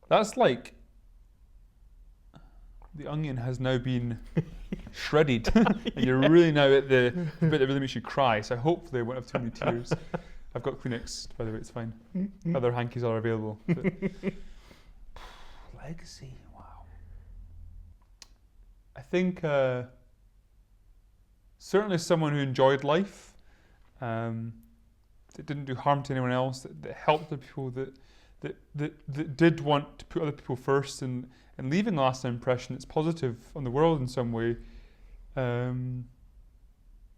That's like the onion has now been shredded, and you're really now at the bit that really makes you cry. So hopefully I won't have too many tears. I've got Kleenex, by the way, it's fine. Other hankies are available. But legacy, wow. I think certainly someone who enjoyed life, that didn't do harm to anyone else, that helped the people, that did want to put other people first and leaving a lasting impression that's positive on the world in some way.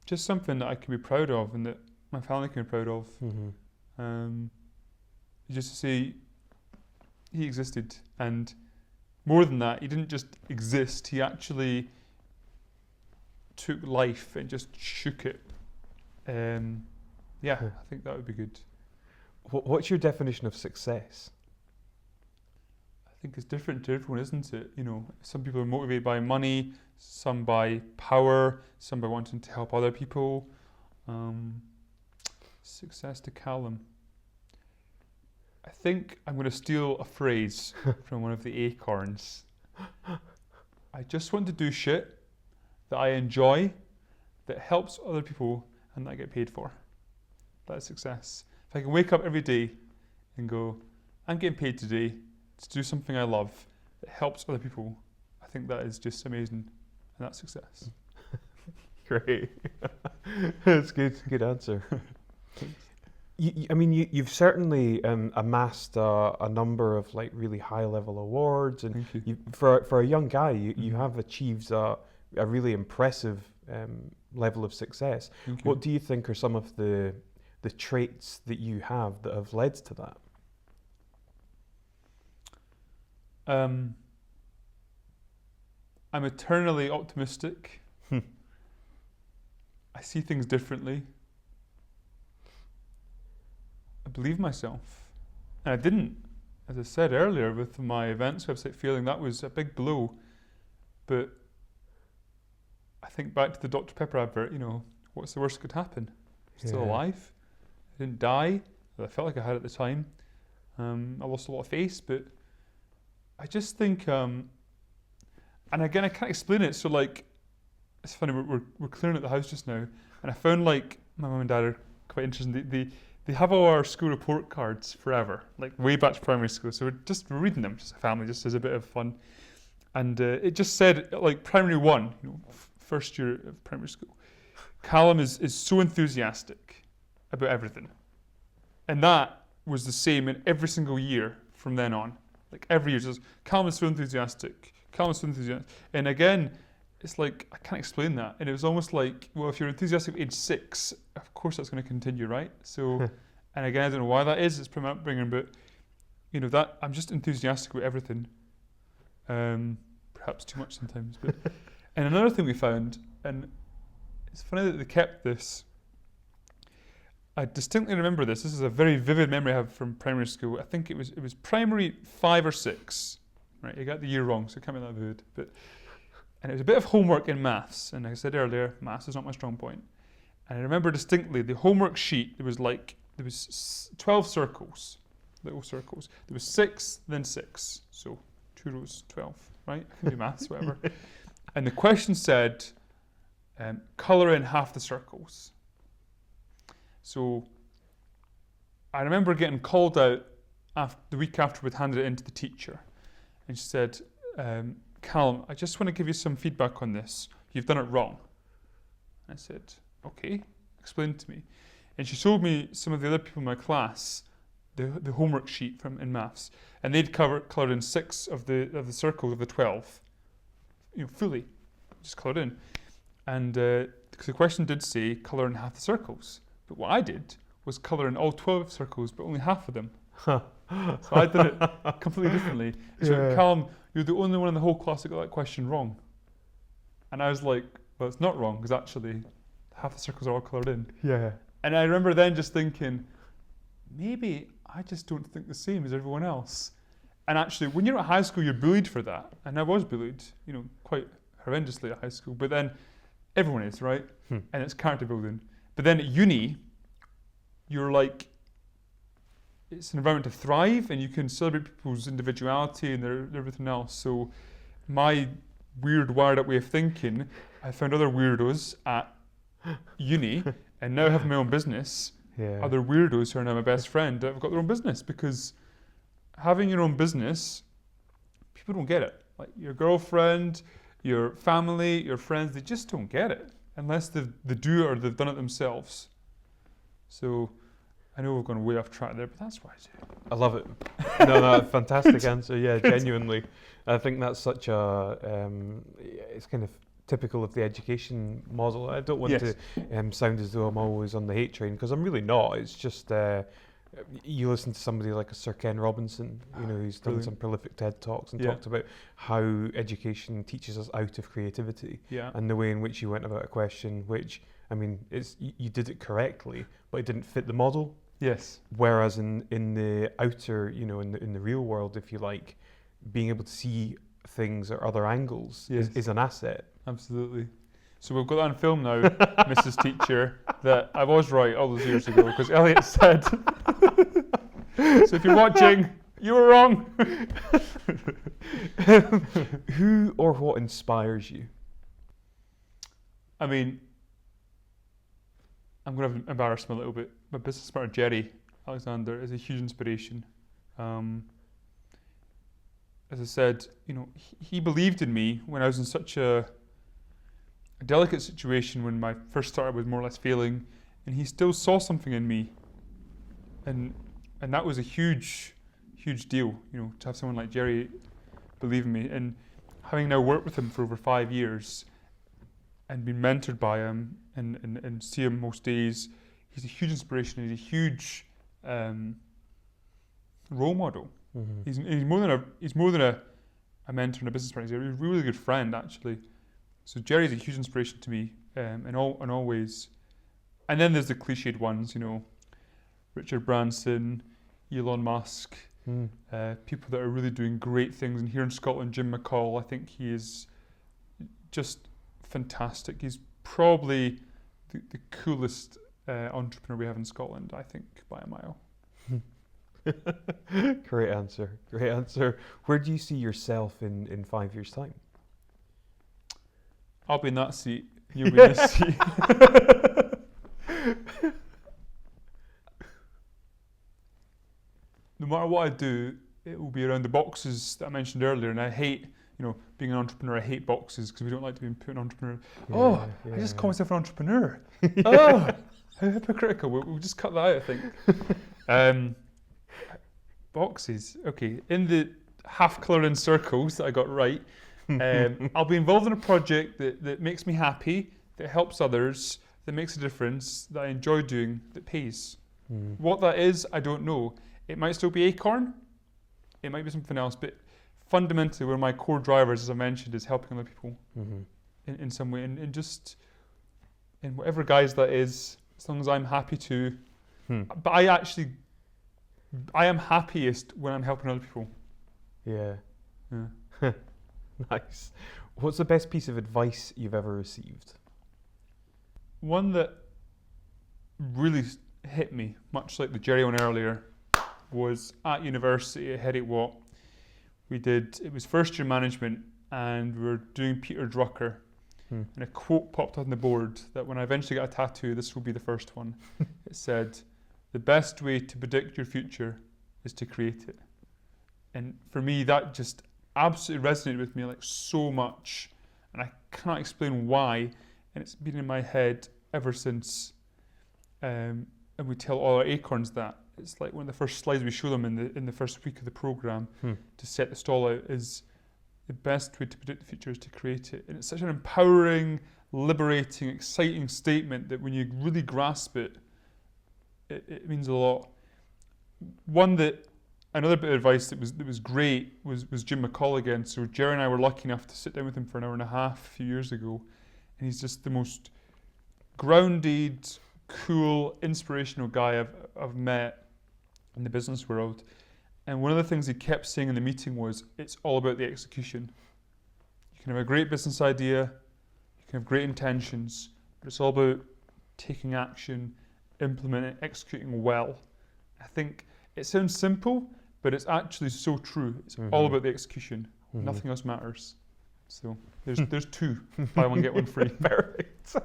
Just something that I can be proud of and that my family can be proud of. Just to say he existed, and more than that, he didn't just exist, he actually took life and just shook it. Yeah, I think that would be good. What's your definition of success? I think it's different to everyone, isn't it? Some people are motivated by money, some by power, some by wanting to help other people. Success to Kallum. I think I'm going to steal a phrase from one of the Acorns. I just want to do shit that I enjoy, that helps other people, and that I get paid for. That's success. If I can wake up every day and go, I'm getting paid today to do something I love that helps other people, I think that is just amazing, and that's success. Great. That's good. Good answer. You've certainly amassed a number of really high-level awards, and for a young guy, you have achieved a really impressive level of success. What do you think are some of the traits that you have that have led to that? I'm eternally optimistic. I see things differently. I believe myself. And I didn't, as I said earlier, with my events website failing, that was a big blow. But I think back to the Dr. Pepper advert, what's the worst that could happen? I'm still alive. I didn't die, as I felt like I had at the time. I lost a lot of face, but I just think, and again, I can't explain it. So like, it's funny, we're clearing out the house just now, and I found like my mum and dad are quite interesting. They have all our school report cards forever, like way back to primary school. So we're reading them, just a family, just as a bit of fun. And it just said like primary 1, first year of primary school. Kallum is so enthusiastic about everything, and that was the same in every single year from then on. Like every year, just Kallum is so enthusiastic. Kallum is so enthusiastic. And again, it's like, I can't explain that. And it was almost like, well, if you're enthusiastic at age 6, of course that's going to continue, right? So, and again, I don't know why that is. It's from upbringing, but that I'm just enthusiastic about everything. Perhaps too much sometimes. But and another thing we found, and it's funny that they kept this. I distinctly remember this. This is a very vivid memory I have from primary school. I think it was primary 5 or 6. Right, you got the year wrong, so it can't be that vivid. And it was a bit of homework in maths. And like I said earlier, maths is not my strong point. And I remember distinctly the homework sheet. There was 12 circles, little circles. There was 6, then 6. So 2 rows, 12. Right, I can do maths, whatever. And the question said, colour in half the circles. So I remember getting called out the week after we'd handed it in to the teacher. And she said, Kallum, I just want to give you some feedback on this. You've done it wrong. I said, okay, explain to me. And she showed me some of the other people in my class, the homework sheet in maths. And they'd coloured in 6 of the circles of the 12, fully, just coloured in. And because the question did say colour in half the circles. But what I did was colour in all 12 circles, but only half of them. So I did it completely differently. So Kallum, you're the only one in the whole class that got that question wrong. And I was like, well, it's not wrong, because actually half the circles are all coloured in. Yeah. And I remember then just thinking, maybe I just don't think the same as everyone else. And actually, when you're at high school, you're bullied for that. And I was bullied, quite horrendously at high school. But then everyone is, right? And it's character building. But then at uni, you're like, it's an environment to thrive, and you can celebrate people's individuality and their everything else. So my weird, wired up way of thinking, I found other weirdos at uni, and now having my own business, other weirdos who are now my best friend that have got their own business, because having your own business, people don't get it. Like your girlfriend, your family, your friends, they just don't get it unless they do it or they've done it themselves. So I know we've gone way off track there, but that's why I do. I love it. No, fantastic answer. Yeah, genuinely. I think that's such a, it's kind of typical of the education model. I don't want to sound as though I'm always on the hate train, because I'm really not. It's just, you listen to somebody like a Sir Ken Robinson, who's done some prolific TED Talks and talked about how education teaches us out of creativity, and the way in which you went about a question, which, I mean, you did it correctly, but it didn't fit the model. Yes. Whereas in the outer, in the real world, if you like, being able to see things at other angles is an asset. Absolutely. So we've got that on film now, Mrs. Teacher, that I was right all those years ago, because Elliot said, so if you're watching, you were wrong. Who or what inspires you? I mean, I'm going to embarrass him a little bit. My business partner, Jerry Alexander, is a huge inspiration. As I said, he believed in me when I was in such a delicate situation, when my first startup was more or less failing, and he still saw something in me. And that was a huge deal, to have someone like Jerry believe in me. And having now worked with him for over 5 years and been mentored by him and see him most days, he's a huge inspiration. He's a huge role model. Mm-hmm. He's more than a mentor and a business partner. He's a really good friend, actually. So Jerry's a huge inspiration to me in all ways. And then there's the cliched ones, Richard Branson, Elon Musk, people that are really doing great things. And here in Scotland, Jim McCall, I think he is just fantastic. He's probably the coolest entrepreneur we have in Scotland, I think, by a mile. Great answer. Great answer. Where do you see yourself in 5 years' time? I'll be in that seat. You'll be in this seat. No matter what I do, it will be around the boxes that I mentioned earlier. And I hate, being an entrepreneur. I hate boxes because we don't like to be put an entrepreneur. I just call myself an entrepreneur. Oh, how hypocritical. We'll just cut that out, I think. Boxes. Okay. In the half-colour in circles that I got right, I'll be involved in a project that makes me happy, that helps others, that makes a difference, that I enjoy doing, that pays. What that is, I don't know. It might still be Acorn. It might be something else. But fundamentally, one of my core drivers, as I mentioned, is helping other people in some way. And just in whatever guise that is, as long as I'm happy to. But I am happiest when I'm helping other people. Yeah. Nice. What's the best piece of advice you've ever received? One that really hit me, much like the Jerry one earlier, was at university at Headache What. It was first year management, and we were doing Peter Drucker. And a quote popped on the board that when I eventually get a tattoo, this will be the first one. It said, "The best way to predict your future is to create it." And for me, that just absolutely resonated with me like so much, and I cannot explain why, and it's been in my head ever since. And we tell all our acorns that. It's like one of the first slides we show them in the first week of the program to set the stall out is the best way to predict the future is to create it. And it's such an empowering, liberating, exciting statement that when you really grasp it, it means a lot. Another bit of advice that was great was Jim McCall again. So Jerry and I were lucky enough to sit down with him for an hour and a half a few years ago, and he's just the most grounded, cool, inspirational guy I've met in the business world. And one of the things he kept saying in the meeting was, it's all about the execution. You can have a great business idea, you can have great intentions, but it's all about taking action, implementing, executing well. I think it sounds simple, but it's actually so true. It's all about the execution. Nothing else matters. So there's two. Buy one, get one free. Perfect.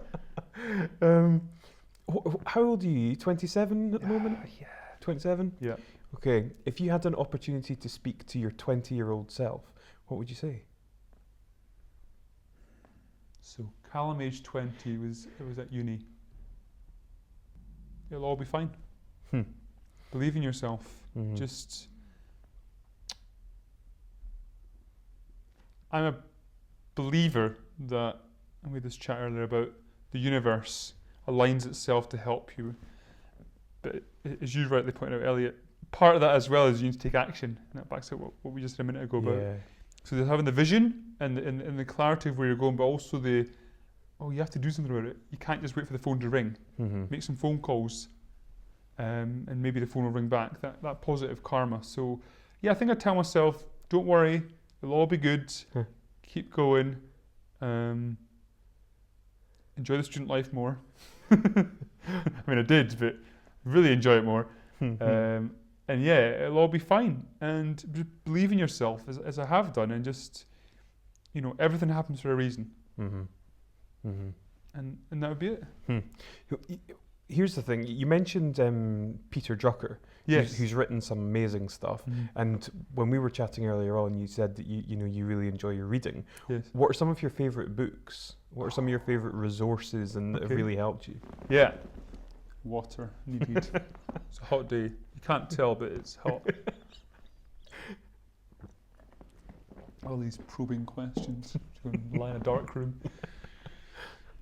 How old are you? 27 at the moment? Yeah. 27? Yeah. Okay. If you had an opportunity to speak to your 20-year-old self, what would you say? So Kallum, age 20, was at uni. It'll all be fine. Believe in yourself. I'm a believer that, and we had this chat earlier about the universe aligns itself to help you. But as you rightly pointed out, Elliot, part of that as well is you need to take action. And that backs up what we just said a minute ago about. So there's having the vision and the clarity of where you're going, but also you have to do something about it. You can't just wait for the phone to ring. Make some phone calls, and maybe the phone will ring back. That positive karma. So yeah, I think I tell myself, don't worry, it'll all be good. Keep going. Enjoy the student life more. I mean, I did, but really enjoy it more. And yeah, it'll all be fine. And believe in yourself, as I have done, and just, everything happens for a reason. And that would be it. Here's the thing. You mentioned Peter Drucker, who's written some amazing stuff. And when we were chatting earlier on, you said that you really enjoy your reading. Yes. What are some of your favourite books? What are some of your favourite resources that have really helped you? Yeah. Water needed. It's a hot day. You can't tell, but it's hot. All these probing questions. Lie in a dark room.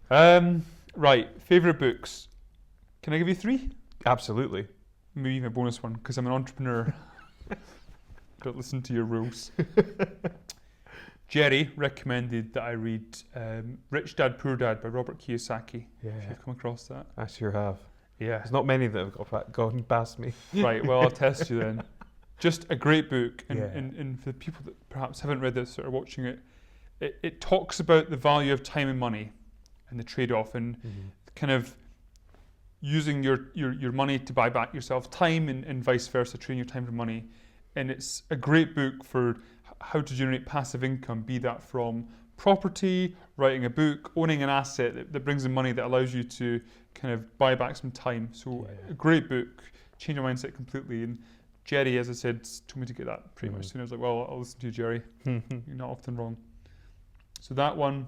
Right. Favourite books. Can I give you 3? Absolutely. Maybe even a bonus one, because I'm an entrepreneur. Don't listen to your rules. Jerry recommended that I read Rich Dad, Poor Dad by Robert Kiyosaki. Yeah. If you've come across that. I sure have. Yeah. There's not many that have gone past me. Right, well, I'll test you then. Just a great book. And, Yeah. and for the people that perhaps haven't read this or are watching it, it talks about the value of time and money and the trade-off and kind of using your money to buy back yourself time and vice versa, trading your time for money. And it's a great book for how to generate passive income, be that from property, writing a book, owning an asset that brings in money that allows you to kind of buy back some time. So a great book, changed my mindset completely. And Jerry, as I said, told me to get that pretty much soon. I was like, well, I'll listen to you, Jerry. You're not often wrong. So that one.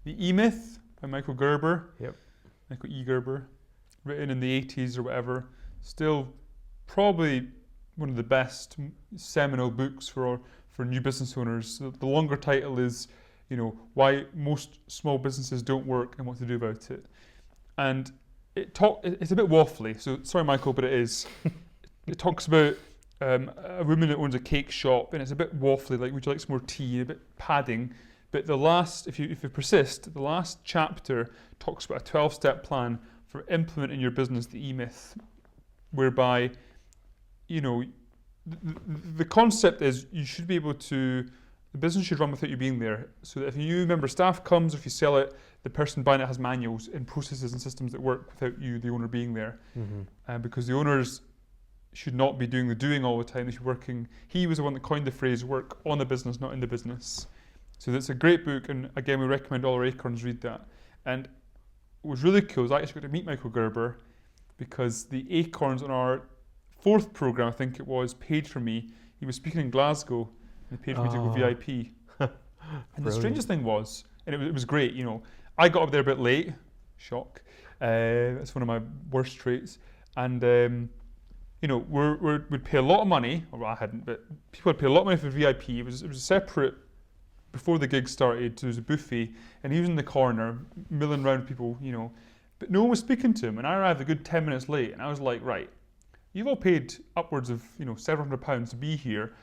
The E-Myth by Michael Gerber. Yep. Michael E. Gerber. Written in the 80s or whatever. Still probably one of the best seminal books for new business owners. The longer title is, why most small businesses don't work and what to do about it. And it's a bit waffly, so sorry Michael, but it is. It talks about a woman that owns a cake shop, and it's a bit waffly, like would you like some more tea, a bit padding. But the last, if you persist, the last chapter talks about a 12-step plan for implementing your business, the E-Myth, whereby, the concept is you should be able to, the business should run without you being there. So that if a new member of staff comes, or if you sell it, the person buying it has manuals and processes and systems that work without you, the owner, being there. Because the owners should not be doing the doing all the time. They should be working. He was the one that coined the phrase, work on the business, not in the business. So that's a great book, and again, we recommend all our Acorns read that. And what was really cool is I actually got to meet Michael Gerber, because the Acorns on our 4th program, I think it was, paid for me. He was speaking in Glasgow, and he paid for me to go VIP. And the strangest thing was, and it was great, I got up there a bit late, shock. That's one of my worst traits. And we'd pay a lot of money, or I hadn't, but people would pay a lot of money for VIP. It was a separate. Before the gig started, there was a buffet, and he was in the corner, milling around people, but no one was speaking to him. And I arrived a good 10 minutes late, and I was like, right, you've all paid upwards of £700 to be here.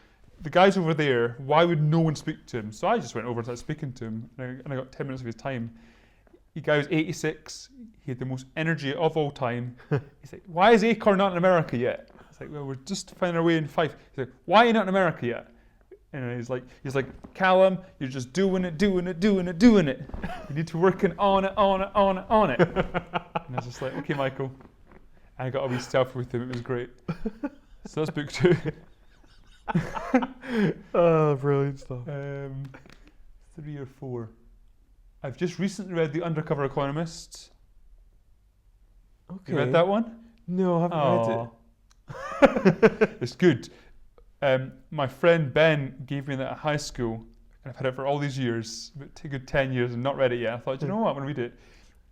The guy's over there, why would no one speak to him? So I just went over and started speaking to him, and I got 10 minutes of his time. The guy was 86, he had the most energy of all time. He's like, why is Acorn not in America yet? I was like, well, we're just finding our way in Fife. He's like, why are you not in America yet? And he's like, Callum, you're just doing it. You need to work on it. And I was just like, okay, Michael. And I got a wee selfie with him. It was great. So that's book 2. Oh, brilliant stuff. 3 or 4. I've just recently read The Undercover Economist. Okay. You read that one? No, I haven't read it. It's good. My friend Ben gave me that at high school, and I've had it for all these years, about a good 10 years, and not read it yet. I thought, you know what, I'm going to read it.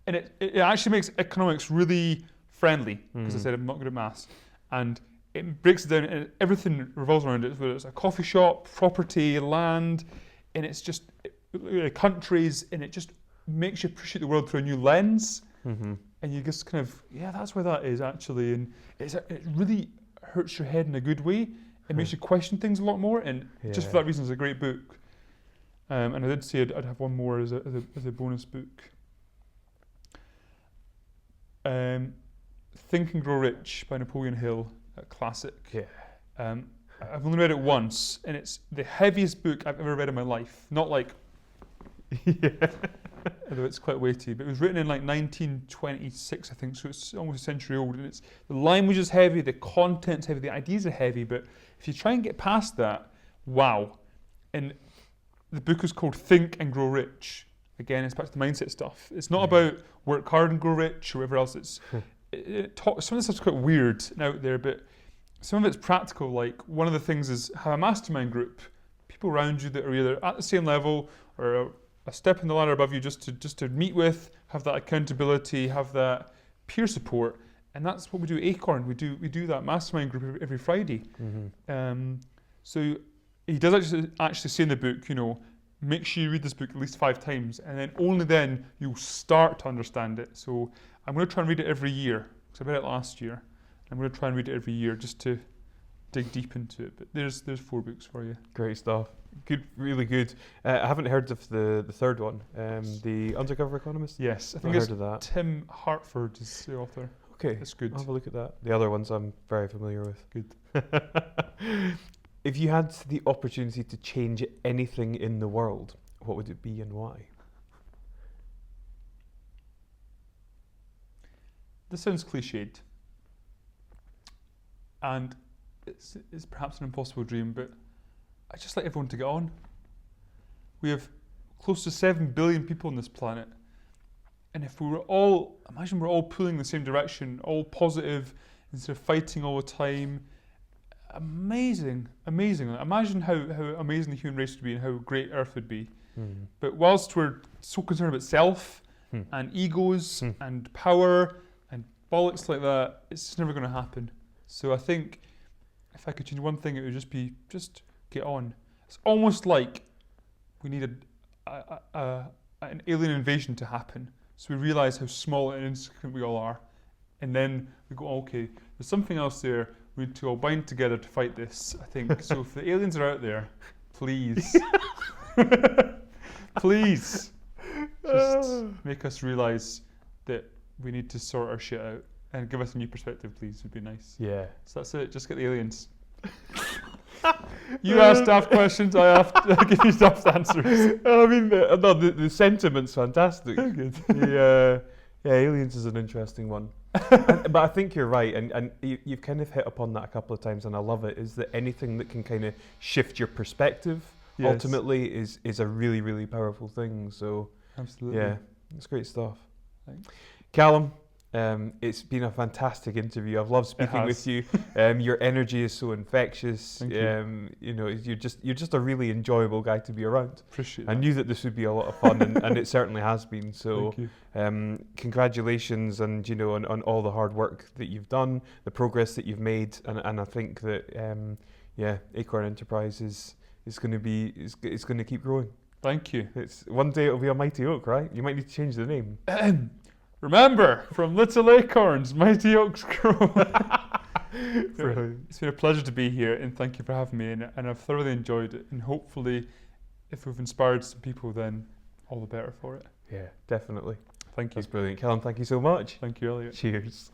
And it actually makes economics really friendly, because I said I'm not good at maths. And it breaks it down, and everything revolves around it, whether it's a coffee shop, property, land, and it's just countries, and it just makes you appreciate the world through a new lens. And you just kind of, that's where that is actually. And it really hurts your head in a good way. It makes you question things a lot more, and just for that reason, it's a great book. And I did say I'd have one more as a bonus book. Think and Grow Rich by Napoleon Hill, a classic. I've only read it once, and it's the heaviest book I've ever read in my life. Not like, although it's quite weighty, but it was written in like 1926, I think, so it's almost a century old. And the language is heavy, the content's heavy, the ideas are heavy, but if you try and get past that, wow. And the book is called Think and Grow Rich. Again, it's back to the mindset stuff. It's not about work hard and grow rich or whatever else. Some of the stuff's quite weird and out there, but some of it's practical. Like, one of the things is have a mastermind group, people around you that are either at the same level or a step in the ladder above you, just to meet with, have that accountability, have that peer support. And that's what we do at Acorn. We do that mastermind group every Friday. So he does actually say in the book, make sure you read this book at least 5 times, and then only then you'll start to understand it. So I'm going to try and read it every year, because I read it last year. I'm going to try and read it every year just to dig deep into it. But there's 4 books for you. Great stuff. Good, really good. I haven't heard of the third one, The Undercover Economist. Yes, I think I've heard of that. Tim Hartford is the author. Okay, it's good. I'll have a look at that. The other ones I'm very familiar with. Good. If you had the opportunity to change anything in the world, what would it be and why? this sounds cliched, and it's perhaps an impossible dream, but I'd just like everyone to get on. We have close to 7 billion people on this planet, and if we were all, imagine we're all pulling in the same direction, all positive, instead of fighting all the time. Amazing. Imagine how amazing the human race would be and how great Earth would be. But whilst we're so concerned about self and egos and power and bollocks like that, it's just never going to happen. So I think if I could change one thing, it would just be, just get on. It's almost like we need an alien invasion to happen, so we realise how small and insignificant we all are, and then we go, okay, there's something else there. We need to all bind together to fight this, I think. So if the aliens are out there, please, please, just make us realise that we need to sort our shit out and give us a new perspective, please. Would be nice. Yeah. So that's it. Just get the aliens. You ask daft questions, I give you daft answers. I mean, the sentiment's fantastic. Good. Yeah, aliens is an interesting one. But I think you're right, and you've kind of hit upon that a couple of times, and I love it, is that anything that can kind of shift your perspective ultimately is a really, really powerful thing. So, absolutely. Yeah, it's great stuff. Thanks. Callum, it's been a fantastic interview. I've loved speaking with you. Your energy is so infectious. Thank you. You know, you're just a really enjoyable guy to be around. Appreciate I that. knew that this would be a lot of fun, and it certainly has been. So, Thank you. congratulations, and on all the hard work that you've done, the progress that you've made, and I think that Acorn Enterprise is going to keep growing. Thank you. It's one day it'll be a mighty oak, right? You might need to change the name. Remember, from little acorns, mighty oaks grow. Brilliant. It's been a pleasure to be here, and thank you for having me, and I've thoroughly enjoyed it, and hopefully if we've inspired some people, then all the better for it. Yeah, definitely. Thank you. That's brilliant. Callum, thank you so much. Thank you, Elliot. Cheers.